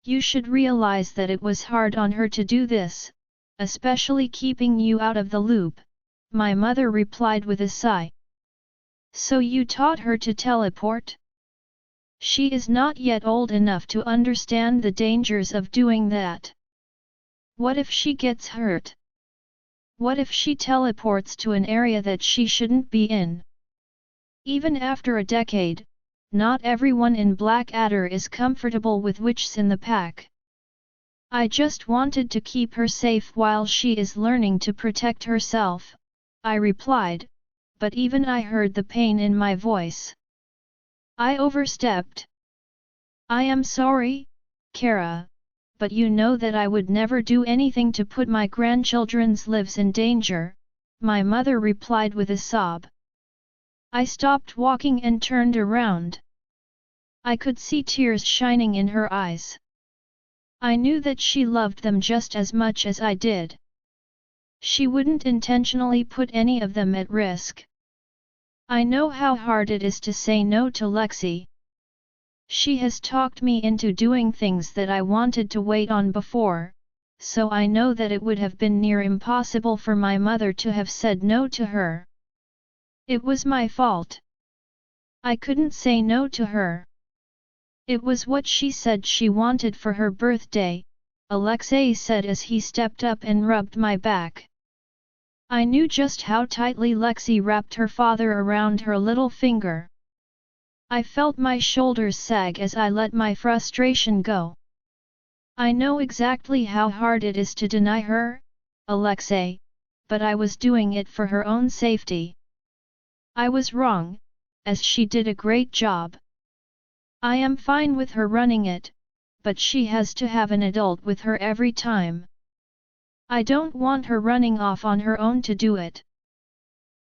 You should realize that it was hard on her to do this, especially keeping you out of the loop, my mother replied with a sigh. So you taught her to teleport? She is not yet old enough to understand the dangers of doing that. What if she gets hurt? What if she teleports to an area that she shouldn't be in? Even after a decade, not everyone in Blackadder is comfortable with witches in the pack. I just wanted to keep her safe while she is learning to protect herself, I replied, but even I heard the pain in my voice. I overstepped. I am sorry, Kara, but you know that I would never do anything to put my grandchildren's lives in danger, my mother replied with a sob. I stopped walking and turned around. I could see tears shining in her eyes. I knew that she loved them just as much as I did. She wouldn't intentionally put any of them at risk. I know how hard it is to say no to Lexi. She has talked me into doing things that I wanted to wait on before, so I know that it would have been near impossible for my mother to have said no to her. It was my fault. I couldn't say no to her. It was what she said she wanted for her birthday, Alexei said as he stepped up and rubbed my back. I knew just how tightly Lexi wrapped her father around her little finger. I felt my shoulders sag as I let my frustration go. I know exactly how hard it is to deny her, Alexei, but I was doing it for her own safety. I was wrong, as she did a great job. I am fine with her running it, but she has to have an adult with her every time. I don't want her running off on her own to do it.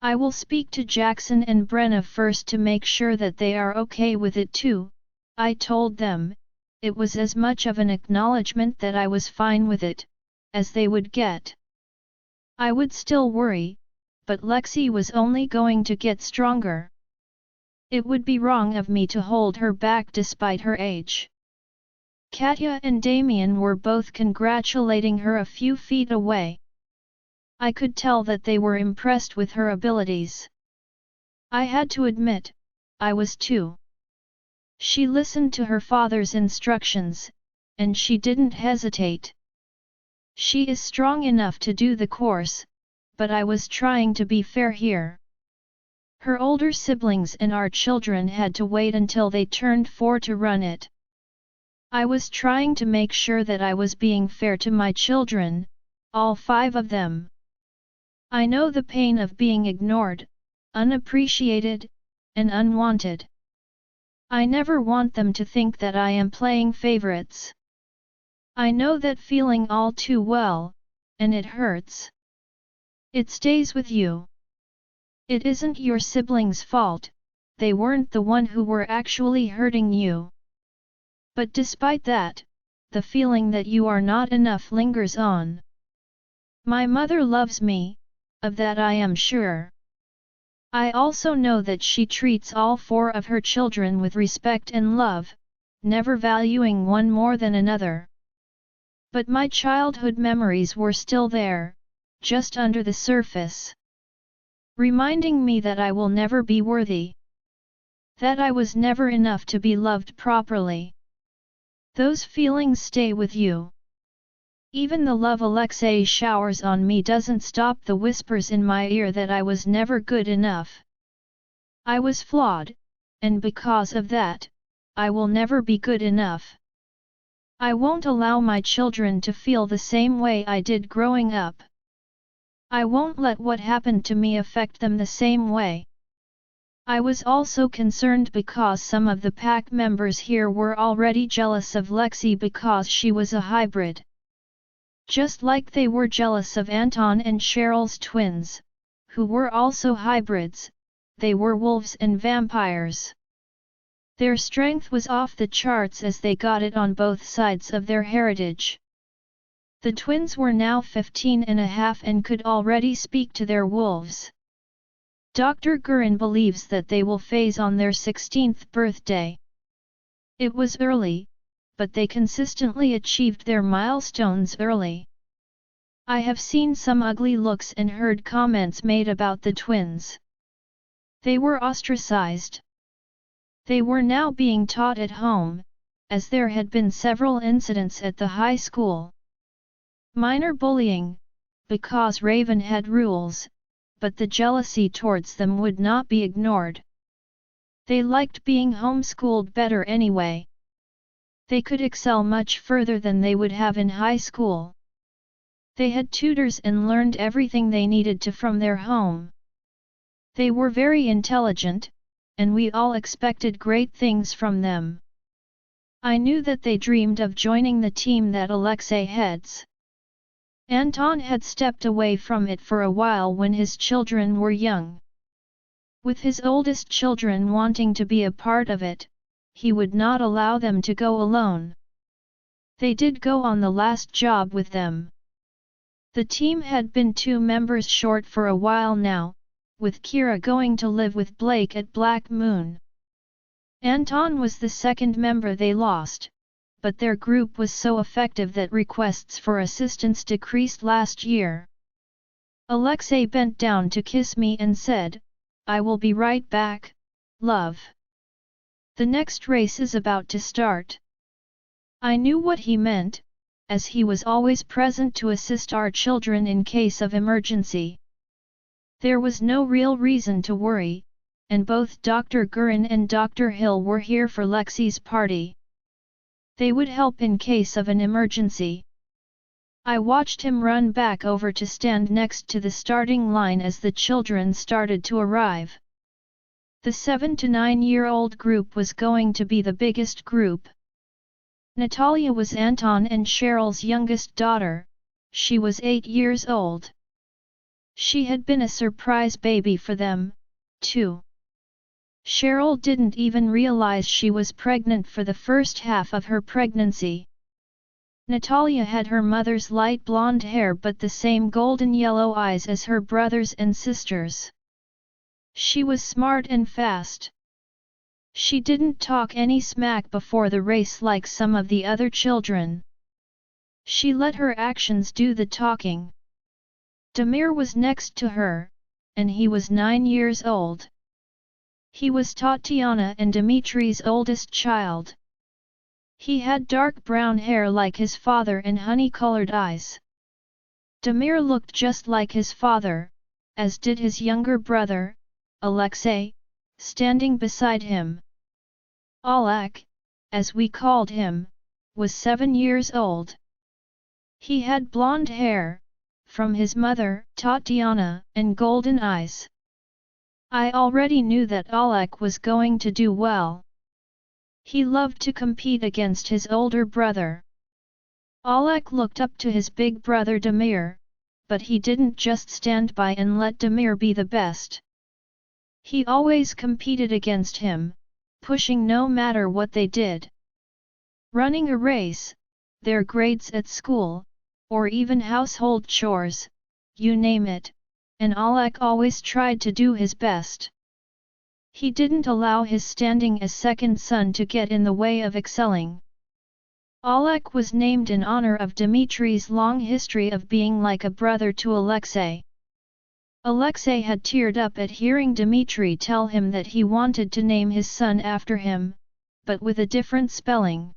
I will speak to Jackson and Brenna first to make sure that they are okay with it too, I told them. It was as much of an acknowledgement that I was fine with it, as they would get. I would still worry, but Lexi was only going to get stronger. It would be wrong of me to hold her back despite her age. Katya and Damien were both congratulating her a few feet away. I could tell that they were impressed with her abilities. I had to admit, I was too. She listened to her father's instructions, and she didn't hesitate. She is strong enough to do the course, but I was trying to be fair here. Her older siblings and our children had to wait until they turned 4 to run it. I was trying to make sure that I was being fair to my children, all 5 of them. I know the pain of being ignored, unappreciated, and unwanted. I never want them to think that I am playing favorites. I know that feeling all too well, and it hurts. It stays with you. It isn't your siblings' fault, they weren't the one who were actually hurting you. But despite that, the feeling that you are not enough lingers on. My mother loves me, of that I am sure. I also know that she treats all 4 of her children with respect and love, never valuing one more than another. But my childhood memories were still there, just under the surface. Reminding me that I will never be worthy. That I was never enough to be loved properly. Those feelings stay with you. Even the love Alexei showers on me doesn't stop the whispers in my ear that I was never good enough. I was flawed, and because of that, I will never be good enough. I won't allow my children to feel the same way I did growing up. I won't let what happened to me affect them the same way. I was also concerned because some of the pack members here were already jealous of Lexi because she was a hybrid. Just like they were jealous of Anton and Cheryl's twins, who were also hybrids, they were wolves and vampires. Their strength was off the charts as they got it on both sides of their heritage. The twins were now 15.5 and could already speak to their wolves. Dr. Gurin believes that they will phase on their 16th birthday. It was early, but they consistently achieved their milestones early. I have seen some ugly looks and heard comments made about the twins. They were ostracized. They were now being taught at home, as there had been several incidents at the high school. Minor bullying, because Raven had rules, but the jealousy towards them would not be ignored. They liked being homeschooled better anyway. They could excel much further than they would have in high school. They had tutors and learned everything they needed to from their home. They were very intelligent, and we all expected great things from them. I knew that they dreamed of joining the team that Alexei heads. Anton had stepped away from it for a while when his children were young. With his oldest children wanting to be a part of it, he would not allow them to go alone. They did go on the last job with them. The team had been 2 members short for a while now, with Kira going to live with Blake at Black Moon. Anton was the second member they lost, but their group was so effective that requests for assistance decreased last year. Alexei bent down to kiss me and said, "I will be right back, love. The next race is about to start." I knew what he meant, as he was always present to assist our children in case of emergency. There was no real reason to worry, and both Dr. Gurin and Dr. Hill were here for Lexi's party. They would help in case of an emergency. I watched him run back over to stand next to the starting line as the children started to arrive. The 7 to 9-year-old group was going to be the biggest group. Natalia was Anton and Cheryl's youngest daughter. She was 8 years old. She had been a surprise baby for them, too. Cheryl didn't even realize she was pregnant for the first half of her pregnancy. Natalia had her mother's light blonde hair but the same golden yellow eyes as her brothers and sisters. She was smart and fast. She didn't talk any smack before the race like some of the other children. She let her actions do the talking. Damir was next to her, and he was 9 years old. He was Tatiana and Dimitri's oldest child. He had dark brown hair like his father and honey-colored eyes. Damir looked just like his father, as did his younger brother, Alexei, standing beside him. Alek, as we called him, was 7 years old. He had blonde hair, from his mother, Tatiana, and golden eyes. I already knew that Alek was going to do well. He loved to compete against his older brother. Alek looked up to his big brother Damir, but he didn't just stand by and let Damir be the best. He always competed against him, pushing no matter what they did. Running a race, their grades at school, or even household chores, you name it, and Alek always tried to do his best. He didn't allow his standing as second son to get in the way of excelling. Alek was named in honor of Dimitri's long history of being like a brother to Alexei. Alexei had teared up at hearing Dimitri tell him that he wanted to name his son after him, but with a different spelling.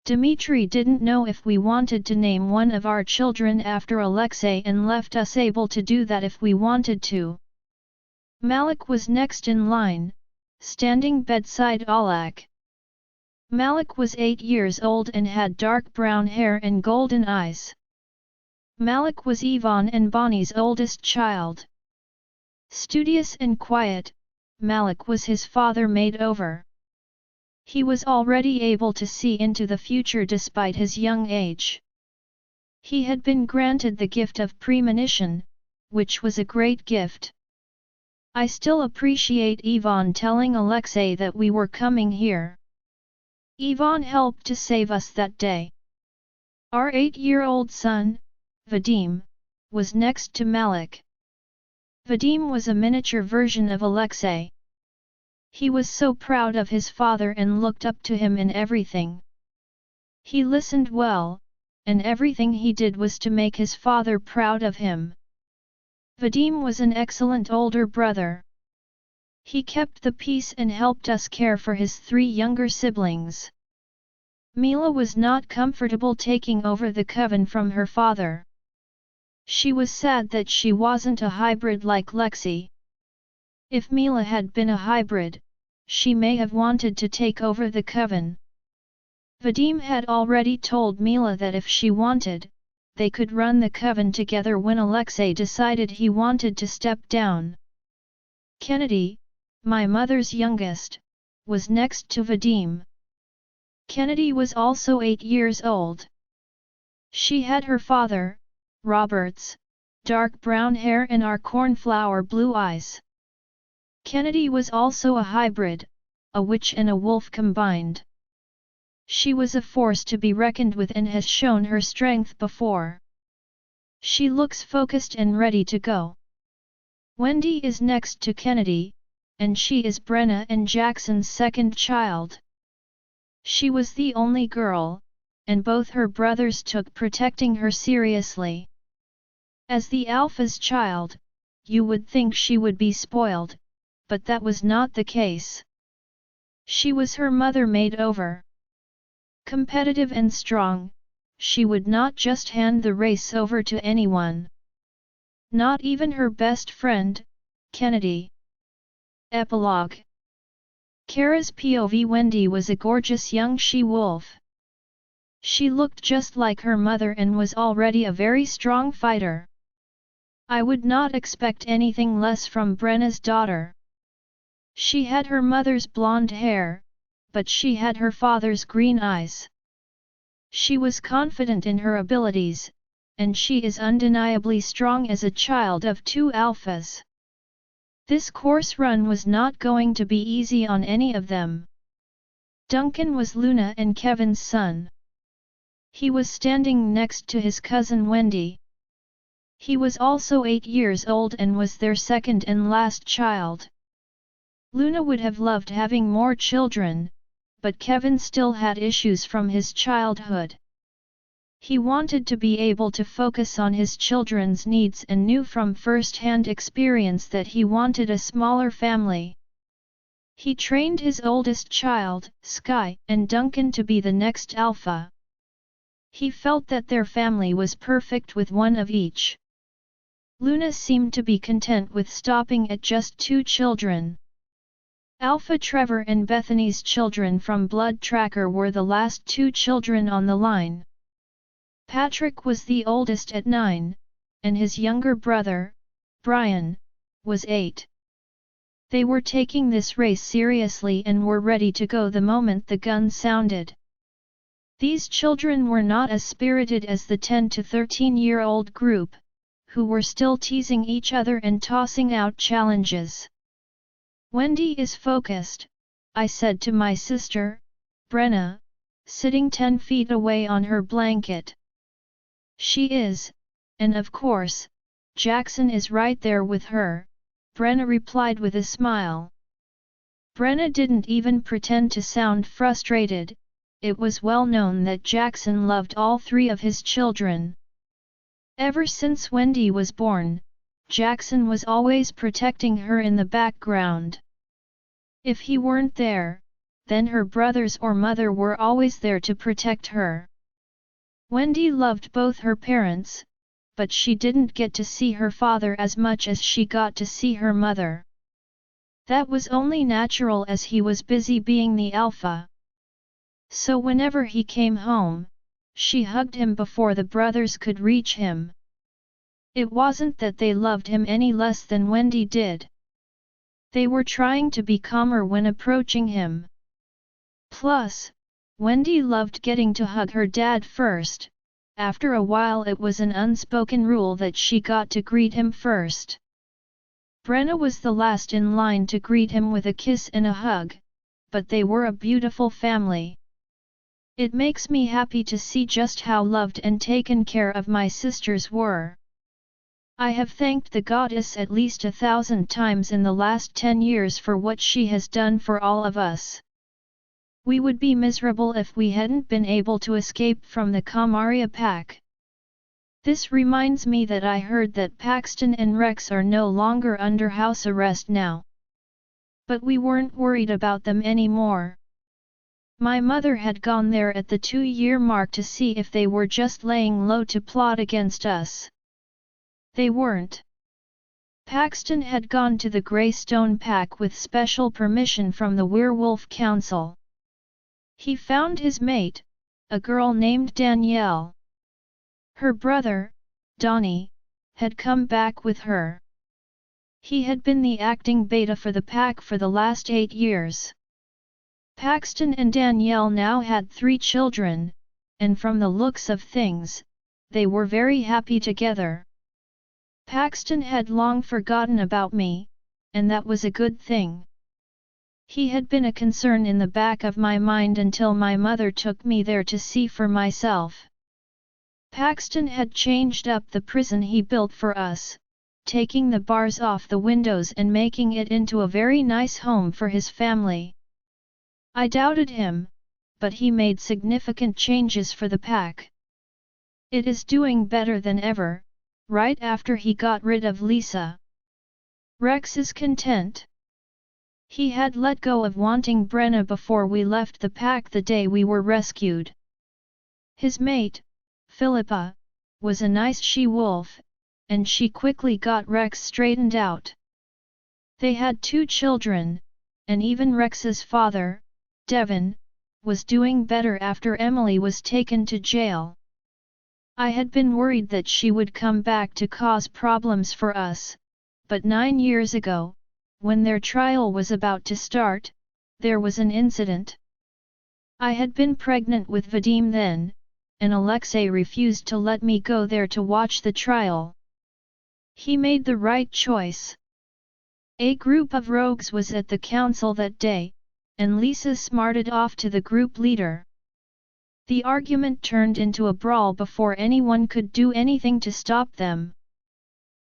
Dimitri didn't know if we wanted to name one of our children after Alexei and left us able to do that if we wanted to. Malik was next in line, standing beside Alek. Malik was 8 years old and had dark brown hair and golden eyes. Malik was Yvonne and Bonnie's oldest child. Studious and quiet, Malik was his father made over. He was already able to see into the future despite his young age. He had been granted the gift of premonition, which was a great gift. I still appreciate Yvonne telling Alexei that we were coming here. Yvonne helped to save us that day. Our 8-year-old son, Vadim, was next to Malik. Vadim was a miniature version of Alexei. He was so proud of his father and looked up to him in everything. He listened well, and everything he did was to make his father proud of him. Vadim was an excellent older brother. He kept the peace and helped us care for his 3 younger siblings. Mila was not comfortable taking over the coven from her father. She was sad that she wasn't a hybrid like Lexi. If Mila had been a hybrid, she may have wanted to take over the coven. Vadim had already told Mila that if she wanted, they could run the coven together when Alexei decided he wanted to step down. Kennedy, my mother's youngest, was next to Vadim. Kennedy was also 8 years old. She had her father, Robert's, dark brown hair and our cornflower blue eyes. Kennedy was also a hybrid, a witch and a wolf combined. She was a force to be reckoned with and has shown her strength before. She looks focused and ready to go. Wendy is next to Kennedy, and she is Brenna and Jackson's second child. She was the only girl, and both her brothers took protecting her seriously. As the Alpha's child, you would think she would be spoiled, but that was not the case. She was her mother made over. Competitive and strong, she would not just hand the race over to anyone. Not even her best friend, Kennedy. Epilogue. Kara's POV. Wendy was a gorgeous young she-wolf. She looked just like her mother and was already a very strong fighter. I would not expect anything less from Brenna's daughter. She had her mother's blonde hair, but she had her father's green eyes. She was confident in her abilities, and she is undeniably strong as a child of 2 alphas. This course run was not going to be easy on any of them. Duncan was Luna and Kevin's son. He was standing next to his cousin Wendy. He was also 8 years old and was their second and last child. Luna would have loved having more children, but Kevin still had issues from his childhood. He wanted to be able to focus on his children's needs and knew from first-hand experience that he wanted a smaller family. He trained his oldest child, Sky, and Duncan to be the next alpha. He felt that their family was perfect with one of each. Luna seemed to be content with stopping at just 2 children. Alpha Trevor and Bethany's children from Blood Tracker were the last 2 children on the line. Patrick was the oldest at 9, and his younger brother, Brian, was 8. They were taking this race seriously and were ready to go the moment the gun sounded. These children were not as spirited as the 10 to 13-year-old group, who were still teasing each other and tossing out challenges. Wendy is focused, I said to my sister, Brenna, sitting 10 feet away on her blanket. She is, and of course, Jackson is right there with her, Brenna replied with a smile. Brenna didn't even pretend to sound frustrated. It was well known that Jackson loved all 3 of his children. Ever since Wendy was born, Jackson was always protecting her in the background. If he weren't there, then her brothers or mother were always there to protect her. Wendy loved both her parents, but she didn't get to see her father as much as she got to see her mother. That was only natural as he was busy being the alpha. So whenever he came home, she hugged him before the brothers could reach him. It wasn't that they loved him any less than Wendy did. They were trying to be calmer when approaching him. Plus, Wendy loved getting to hug her dad first. After a while it was an unspoken rule that she got to greet him first. Brenna was the last in line to greet him with a kiss and a hug, but they were a beautiful family. It makes me happy to see just how loved and taken care of my sisters were. I have thanked the goddess at least 1,000 times in the last 10 years for what she has done for all of us. We would be miserable if we hadn't been able to escape from the Kamaria pack. This reminds me that I heard that Paxton and Rex are no longer under house arrest now. But we weren't worried about them anymore. My mother had gone there at the 2-year mark to see if they were just laying low to plot against us. They weren't. Paxton had gone to the Greystone Pack with special permission from the Werewolf Council. He found his mate, a girl named Danielle. Her brother, Donnie, had come back with her. He had been the acting beta for the pack for the last 8 years. Paxton and Danielle now had 3 children, and from the looks of things, they were very happy together. Paxton had long forgotten about me, and that was a good thing. He had been a concern in the back of my mind until my mother took me there to see for myself. Paxton had changed up the prison he built for us, taking the bars off the windows and making it into a very nice home for his family. I doubted him, but he made significant changes for the pack. It is doing better than ever, right after he got rid of Lisa. Rex is content. He had let go of wanting Brenna before we left the pack the day we were rescued. His mate, Philippa, was a nice she-wolf, and she quickly got Rex straightened out. They had 2 children, and even Rex's father, Devon, was doing better after Emily was taken to jail. I had been worried that she would come back to cause problems for us, but 9 years ago, when their trial was about to start, there was an incident. I had been pregnant with Vadim then, and Alexei refused to let me go there to watch the trial. He made the right choice. A group of rogues was at the council that day, and Lisa smarted off to the group leader. The argument turned into a brawl before anyone could do anything to stop them.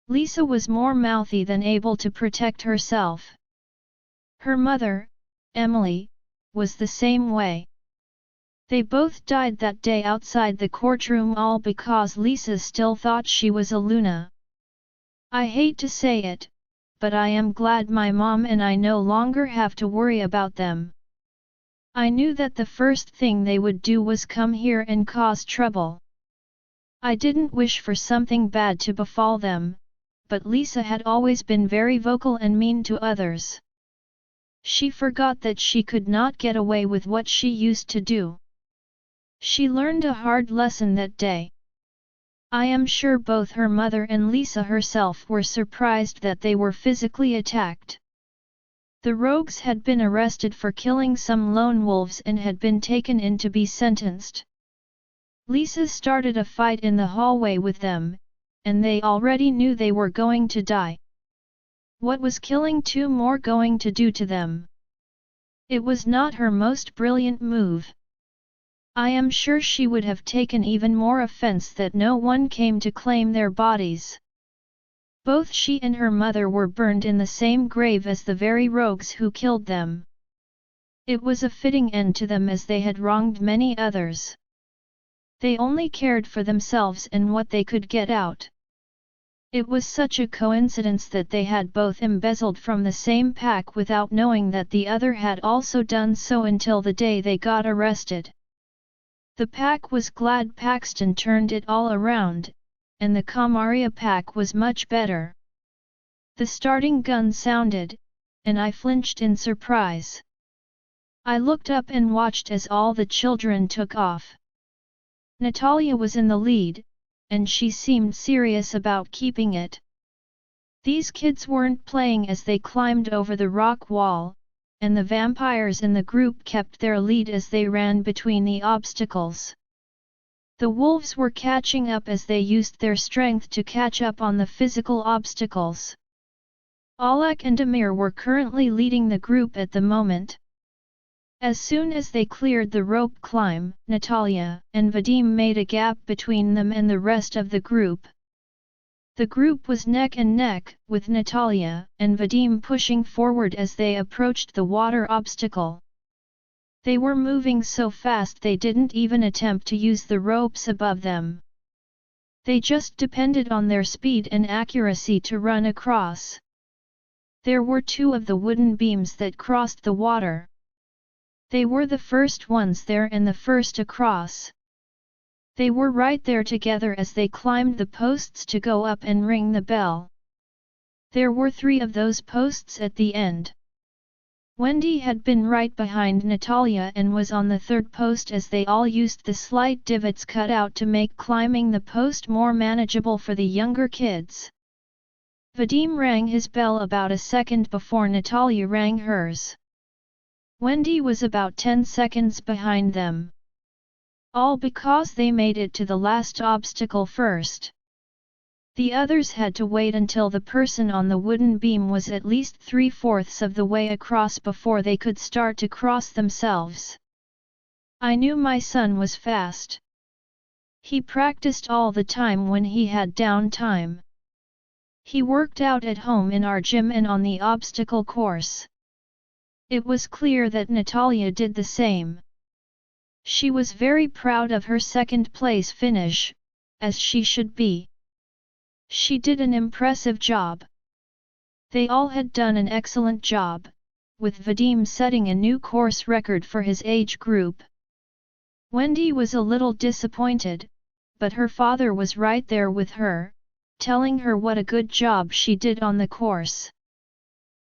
Lisa was more mouthy than able to protect herself. Her mother, Emily, was the same way. They both died that day outside the courtroom, all because Lisa still thought she was a Luna. I hate to say it, but I am glad my mom and I no longer have to worry about them. I knew that the first thing they would do was come here and cause trouble. I didn't wish for something bad to befall them, but Lisa had always been very vocal and mean to others. She forgot that she could not get away with what she used to do. She learned a hard lesson that day. I am sure both her mother and Lisa herself were surprised that they were physically attacked. The rogues had been arrested for killing some lone wolves and had been taken in to be sentenced. Lisa started a fight in the hallway with them, and they already knew they were going to die. What was killing 2 more going to do to them? It was not her most brilliant move. I am sure she would have taken even more offense that no one came to claim their bodies. Both she and her mother were burned in the same grave as the very rogues who killed them. It was a fitting end to them as they had wronged many others. They only cared for themselves and what they could get out. It was such a coincidence that they had both embezzled from the same pack without knowing that the other had also done so until the day they got arrested. The pack was glad Paxton turned it all around, and the Kamaria pack was much better. The starting gun sounded, and I flinched in surprise. I looked up and watched as all the children took off. Natalia was in the lead, and she seemed serious about keeping it. These kids weren't playing as they climbed over the rock wall, and the vampires in the group kept their lead as they ran between the obstacles. The wolves were catching up as they used their strength to catch up on the physical obstacles. Alek and Amir were currently leading the group at the moment. As soon as they cleared the rope climb, Natalia and Vadim made a gap between them and the rest of the group. The group was neck and neck, with Natalia and Vadim pushing forward as they approached the water obstacle. They were moving so fast they didn't even attempt to use the ropes above them. They just depended on their speed and accuracy to run across. There were 2 of the wooden beams that crossed the water. They were the first ones there and the first across. They were right there together as they climbed the posts to go up and ring the bell. There were 3 of those posts at the end. Wendy had been right behind Natalia and was on the 3rd post as they all used the slight divots cut out to make climbing the post more manageable for the younger kids. Vadim rang his bell about a second before Natalia rang hers. Wendy was about 10 seconds behind them. All because they made it to the last obstacle first. The others had to wait until the person on the wooden beam was at least 3/4 of the way across before they could start to cross themselves. I knew my son was fast. He practiced all the time when he had downtime. He worked out at home in our gym and on the obstacle course. It was clear that Natalia did the same. She was very proud of her 2nd place finish, as she should be. She did an impressive job. They all had done an excellent job, with Vadim setting a new course record for his age group. Wendy was a little disappointed, but her father was right there with her, telling her what a good job she did on the course.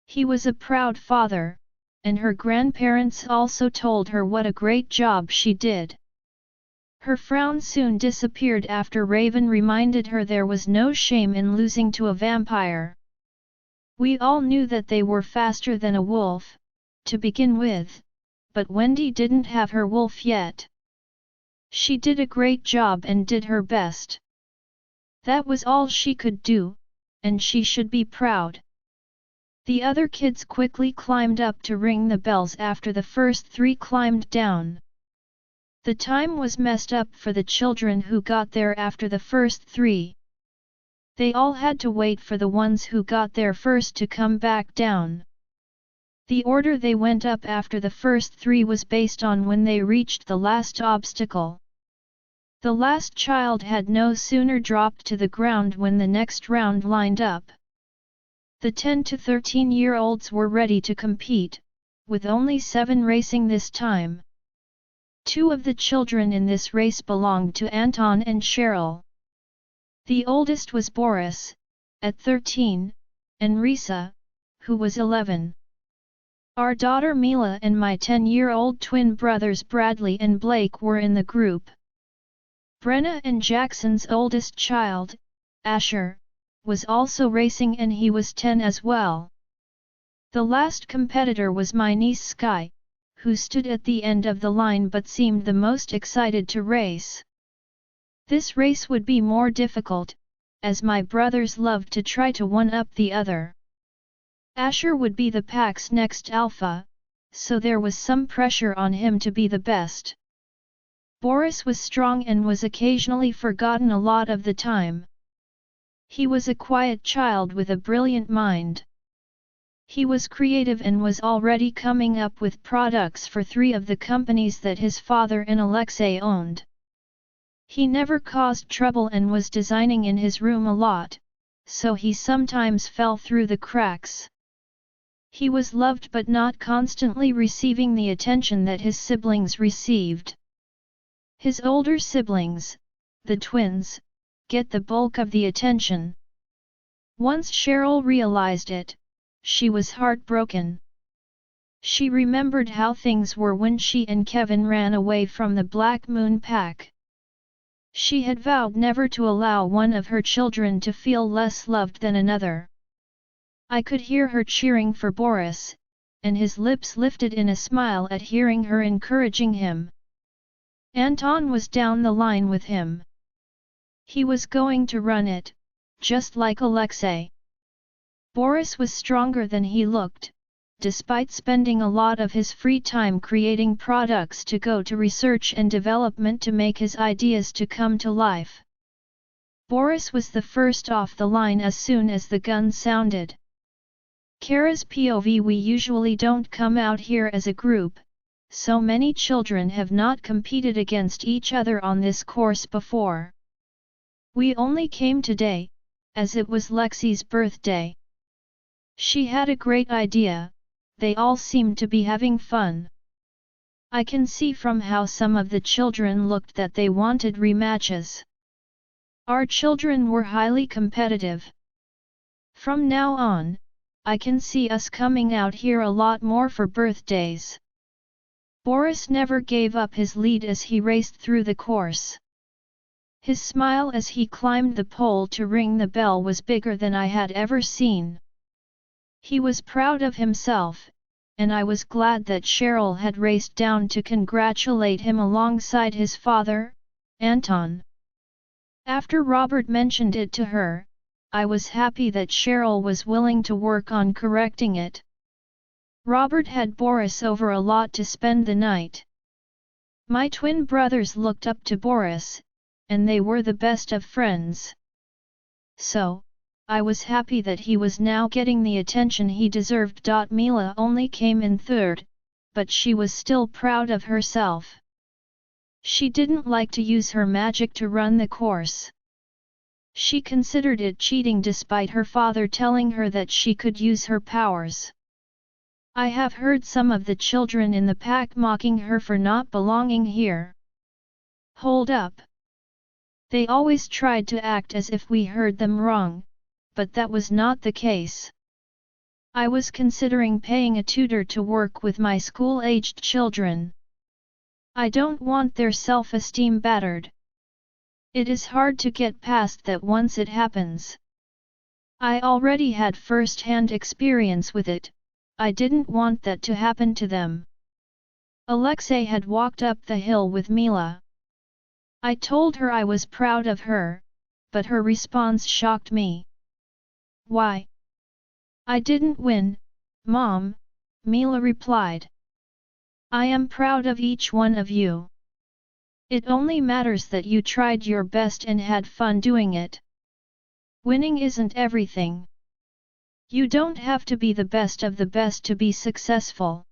He was a proud father, and her grandparents also told her what a great job she did. Her frown soon disappeared after Raven reminded her there was no shame in losing to a vampire. We all knew that they were faster than a wolf, to begin with, but Wendy didn't have her wolf yet. She did a great job and did her best. That was all she could do, and she should be proud. The other kids quickly climbed up to ring the bells after the first 3 climbed down. The time was messed up for the children who got there after the first 3. They all had to wait for the ones who got there first to come back down. The order they went up after the first 3 was based on when they reached the last obstacle. The last child had no sooner dropped to the ground when the next round lined up. The 10 to 13-year-olds were ready to compete, with only 7 racing this time. 2 of the children in this race belonged to Anton and Cheryl. The oldest was Boris, at 13, and Risa, who was 11. Our daughter Mila and my 10-year-old twin brothers Bradley and Blake were in the group. Brenna and Jackson's oldest child, Asher, was also racing and he was 10 as well. The last competitor was my niece Sky, who stood at the end of the line but seemed the most excited to race. This race would be more difficult, as my brothers loved to try to one-up the other. Asher would be the pack's next alpha, so there was some pressure on him to be the best. Boris was strong and was occasionally forgotten a lot of the time. He was a quiet child with a brilliant mind. He was creative and was already coming up with products for 3 of the companies that his father and Alexei owned. He never caused trouble and was designing in his room a lot, so he sometimes fell through the cracks. He was loved but not constantly receiving the attention that his siblings received. His older siblings, the twins, get the bulk of the attention. Once Cheryl realized it, she was heartbroken. She remembered how things were when she and Kevin ran away from the Black Moon Pack. She had vowed never to allow one of her children to feel less loved than another. I could hear her cheering for Boris, and his lips lifted in a smile at hearing her encouraging him. Anton was down the line with him. He was going to run it, just like Alexei. Boris was stronger than he looked, despite spending a lot of his free time creating products to go to research and development to make his ideas to come to life. Boris was the first off the line as soon as the gun sounded. Kara's POV: we usually don't come out here as a group, so many children have not competed against each other on this course before. We only came today, as it was Lexi's birthday. She had a great idea, they all seemed to be having fun. I can see from how some of the children looked that they wanted rematches. Our children were highly competitive. From now on, I can see us coming out here a lot more for birthdays. Boris never gave up his lead as he raced through the course. His smile as he climbed the pole to ring the bell was bigger than I had ever seen. He was proud of himself, and I was glad that Cheryl had raced down to congratulate him alongside his father, Anton. After Robert mentioned it to her, I was happy that Cheryl was willing to work on correcting it. Robert had Boris over a lot to spend the night. My twin brothers looked up to Boris, and they were the best of friends. So, I was happy that he was now getting the attention he deserved. Mila only came in third, but she was still proud of herself. She didn't like to use her magic to run the course. She considered it cheating despite her father telling her that she could use her powers. I have heard some of the children in the pack mocking her for not belonging here. Hold up. They always tried to act as if we heard them wrong, but that was not the case. I was considering paying a tutor to work with my school-aged children. I don't want their self-esteem battered. It is hard to get past that once it happens. I already had first-hand experience with it, I didn't want that to happen to them. Alexei had walked up the hill with Mila. I told her I was proud of her, but her response shocked me. Why? I didn't win, Mom, Mila replied. I am proud of each one of you. It only matters that you tried your best and had fun doing it. Winning isn't everything. You don't have to be the best of the best to be successful.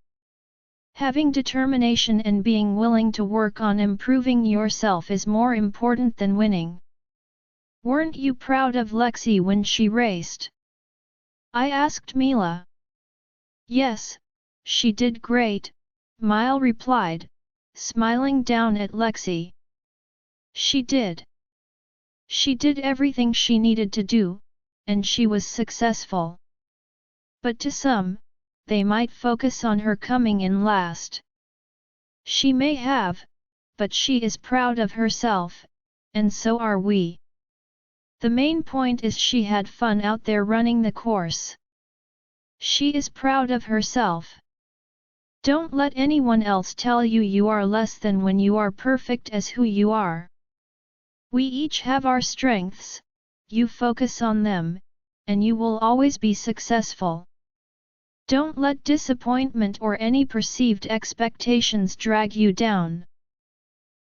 Having determination and being willing to work on improving yourself is more important than winning. Weren't you proud of Lexi when she raced? I asked Mila. Yes, she did great, Mile replied, smiling down at Lexi. She did. She did everything she needed to do, and she was successful. But to some, they might focus on her coming in last. She may have, but she is proud of herself, and so are we. The main point is she had fun out there running the course. She is proud of herself. Don't let anyone else tell you you are less than when you are perfect as who you are. We each have our strengths, you focus on them, and you will always be successful. Don't let disappointment or any perceived expectations drag you down.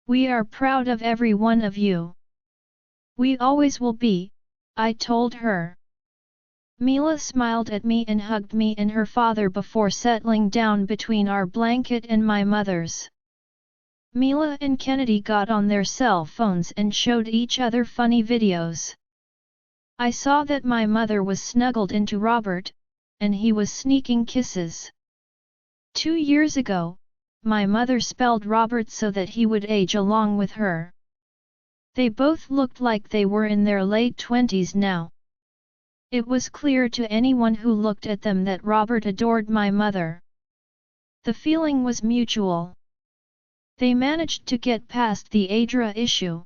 We are proud of every one of you. We always will be, I told her. Mila smiled at me and hugged me and her father before settling down between our blanket and my mother's. Mila and Kennedy got on their cell phones and showed each other funny videos. I saw that my mother was snuggled into Robert, and he was sneaking kisses. 2 years ago, my mother spelled Robert so that he would age along with her. They both looked like they were in their late 20s now. It was clear to anyone who looked at them that Robert adored my mother. The feeling was mutual. They managed to get past the Adra issue.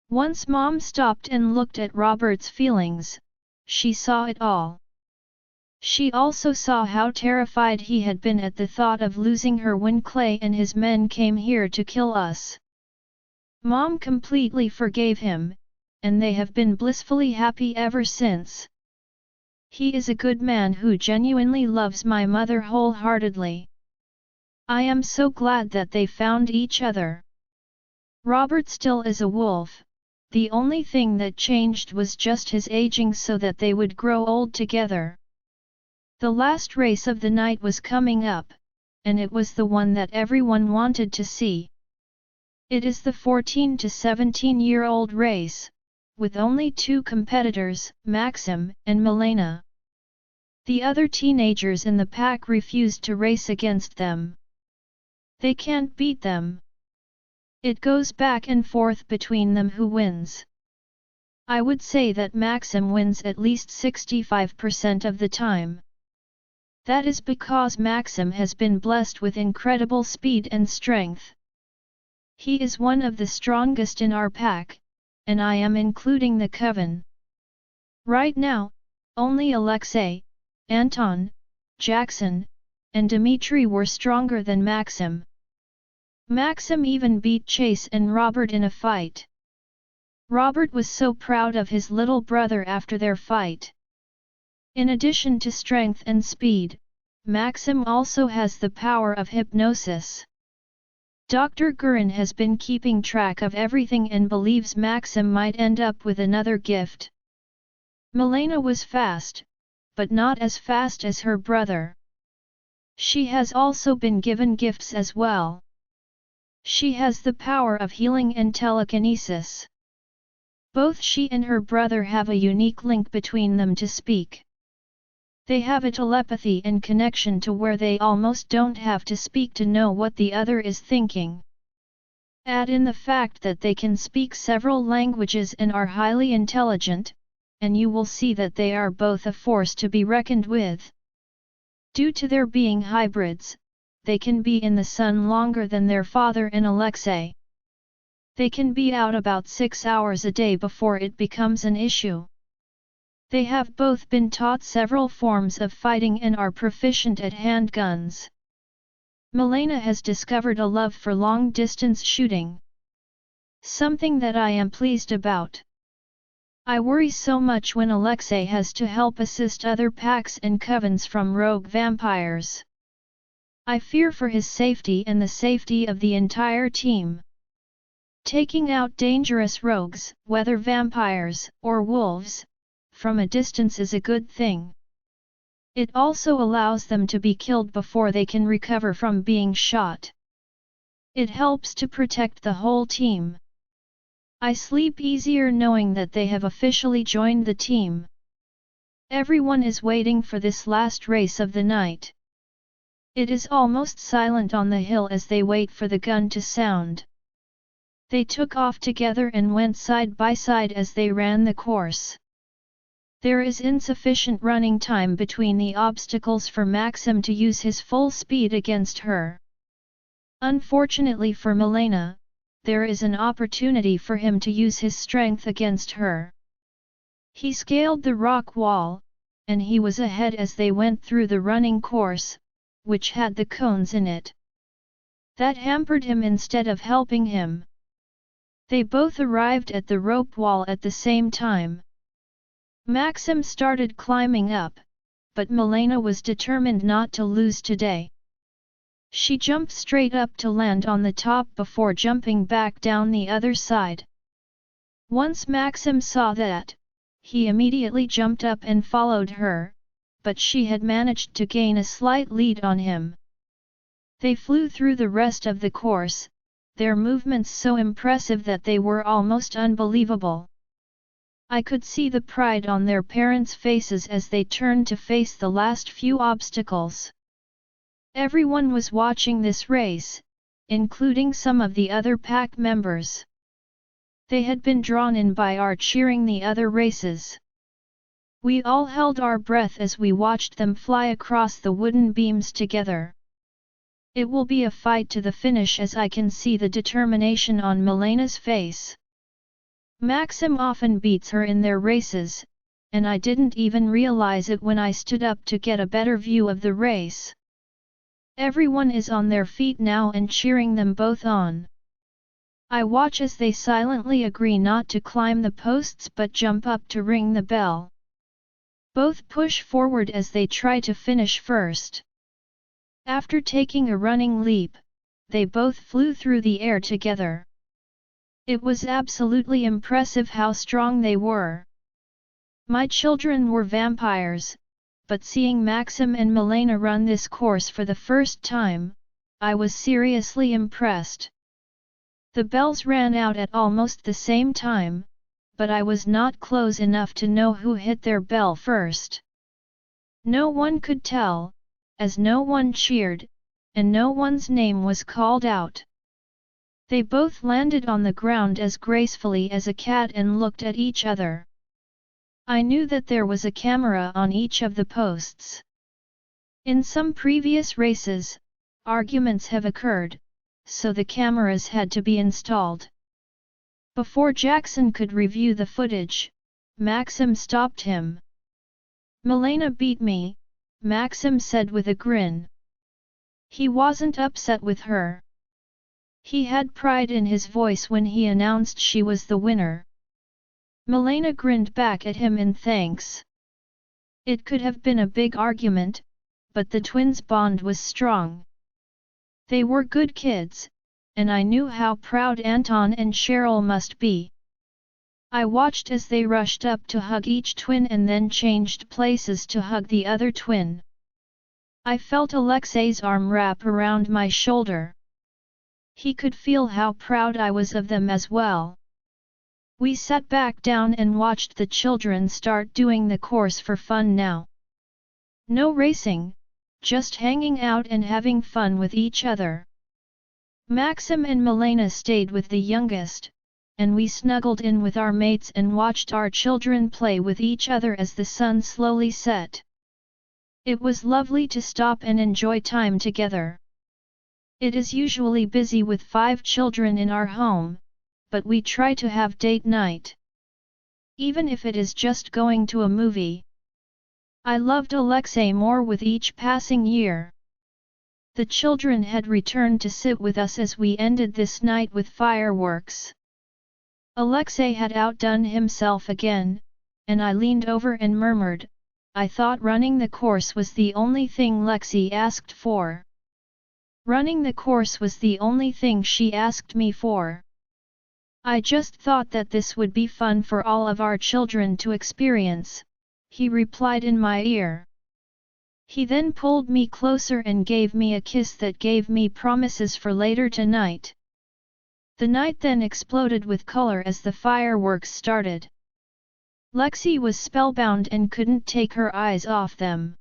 Once Mom stopped and looked at Robert's feelings, she saw it all. She also saw how terrified he had been at the thought of losing her when Clay and his men came here to kill us. Mom completely forgave him, and they have been blissfully happy ever since. He is a good man who genuinely loves my mother wholeheartedly. I am so glad that they found each other. Robert still is a wolf, the only thing that changed was just his aging so that they would grow old together. The last race of the night was coming up, and it was the one that everyone wanted to see. It is the 14 to 17-year-old race, with only 2 competitors, Maxim and Milena. The other teenagers in the pack refused to race against them. They can't beat them. It goes back and forth between them who wins. I would say that Maxim wins at least 65% of the time. That is because Maxim has been blessed with incredible speed and strength. He is one of the strongest in our pack, and I am including the Coven. Right now, only Alexei, Anton, Jackson, and Dmitri were stronger than Maxim. Maxim even beat Chase and Robert in a fight. Robert was so proud of his little brother after their fight. In addition to strength and speed, Maxim also has the power of hypnosis. Dr. Gurin has been keeping track of everything and believes Maxim might end up with another gift. Milena was fast, but not as fast as her brother. She has also been given gifts as well. She has the power of healing and telekinesis. Both she and her brother have a unique link between them to speak. They have a telepathy and connection to where they almost don't have to speak to know what the other is thinking. Add in the fact that they can speak several languages and are highly intelligent, and you will see that they are both a force to be reckoned with. Due to their being hybrids, they can be in the sun longer than their father and Alexei. They can be out about 6 hours a day before it becomes an issue. They have both been taught several forms of fighting and are proficient at handguns. Milena has discovered a love for long-distance shooting. Something that I am pleased about. I worry so much when Alexei has to help assist other packs and covens from rogue vampires. I fear for his safety and the safety of the entire team. Taking out dangerous rogues, whether vampires or wolves, from a distance is a good thing. It also allows them to be killed before they can recover from being shot. It helps to protect the whole team. I sleep easier knowing that they have officially joined the team. Everyone is waiting for this last race of the night. It is almost silent on the hill as they wait for the gun to sound. They took off together and went side by side as they ran the course. There is insufficient running time between the obstacles for Maxim to use his full speed against her. Unfortunately for Milena, there is an opportunity for him to use his strength against her. He scaled the rock wall, and he was ahead as they went through the running course, which had the cones in it. That hampered him instead of helping him. They both arrived at the rope wall at the same time. Maxim started climbing up, but Milena was determined not to lose today. She jumped straight up to land on the top before jumping back down the other side. Once Maxim saw that, he immediately jumped up and followed her, but she had managed to gain a slight lead on him. They flew through the rest of the course, their movements so impressive that they were almost unbelievable. I could see the pride on their parents' faces as they turned to face the last few obstacles. Everyone was watching this race, including some of the other pack members. They had been drawn in by our cheering the other races. We all held our breath as we watched them fly across the wooden beams together. It will be a fight to the finish as I can see the determination on Milena's face. Maxim often beats her in their races, and I didn't even realize it when I stood up to get a better view of the race. Everyone is on their feet now and cheering them both on. I watch as they silently agree not to climb the posts but jump up to ring the bell. Both push forward as they try to finish first. After taking a running leap, they both flew through the air together. It was absolutely impressive how strong they were. My children were vampires, but seeing Maxim and Milena run this course for the first time, I was seriously impressed. The bells ran out at almost the same time, but I was not close enough to know who hit their bell first. No one could tell, as no one cheered, and no one's name was called out. They both landed on the ground as gracefully as a cat and looked at each other. I knew that there was a camera on each of the posts. In some previous races, arguments have occurred, so the cameras had to be installed. Before Jackson could review the footage, Maxim stopped him. "Milena beat me," Maxim said with a grin. He wasn't upset with her. He had pride in his voice when he announced she was the winner. Milena grinned back at him in thanks. It could have been a big argument, but the twins' bond was strong. They were good kids, and I knew how proud Anton and Cheryl must be. I watched as they rushed up to hug each twin and then changed places to hug the other twin. I felt Alexei's arm wrap around my shoulder. He could feel how proud I was of them as well. We sat back down and watched the children start doing the course for fun now. No racing, just hanging out and having fun with each other. Maxim and Milena stayed with the youngest, and we snuggled in with our mates and watched our children play with each other as the sun slowly set. It was lovely to stop and enjoy time together. It is usually busy with 5 children in our home, but we try to have date night. Even if it is just going to a movie. I loved Alexei more with each passing year. The children had returned to sit with us as we ended this night with fireworks. Alexei had outdone himself again, and I leaned over and murmured, "I thought running the course was the only thing Lexi asked for." Running the course was the only thing she asked me for. "I just thought that this would be fun for all of our children to experience," he replied in my ear. He then pulled me closer and gave me a kiss that gave me promises for later tonight. The night then exploded with color as the fireworks started. Lexi was spellbound and couldn't take her eyes off them.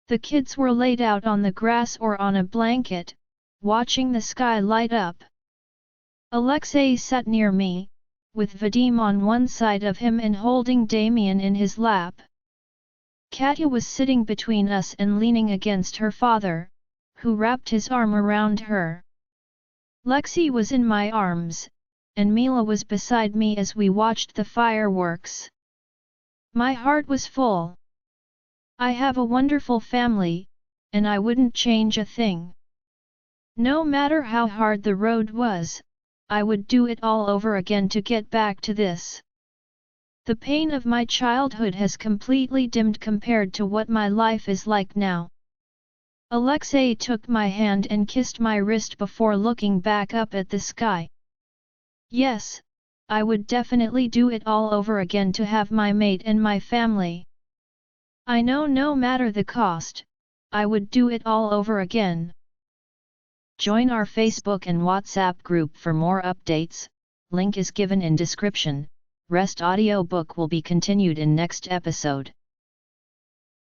The kids were laid out on the grass or on a blanket, watching the sky light up. Alexei sat near me, with Vadim on one side of him and holding Damien in his lap. Katya was sitting between us and leaning against her father, who wrapped his arm around her. Lexi was in my arms, and Mila was beside me as we watched the fireworks. My heart was full. I have a wonderful family, and I wouldn't change a thing. No matter how hard the road was, I would do it all over again to get back to this. The pain of my childhood has completely dimmed compared to what my life is like now. Alexei took my hand and kissed my wrist before looking back up at the sky. Yes, I would definitely do it all over again to have my mate and my family. I know no matter the cost, I would do it all over again. Join our Facebook and WhatsApp group for more updates, link is given in description. Rest audiobook will be continued in next episode.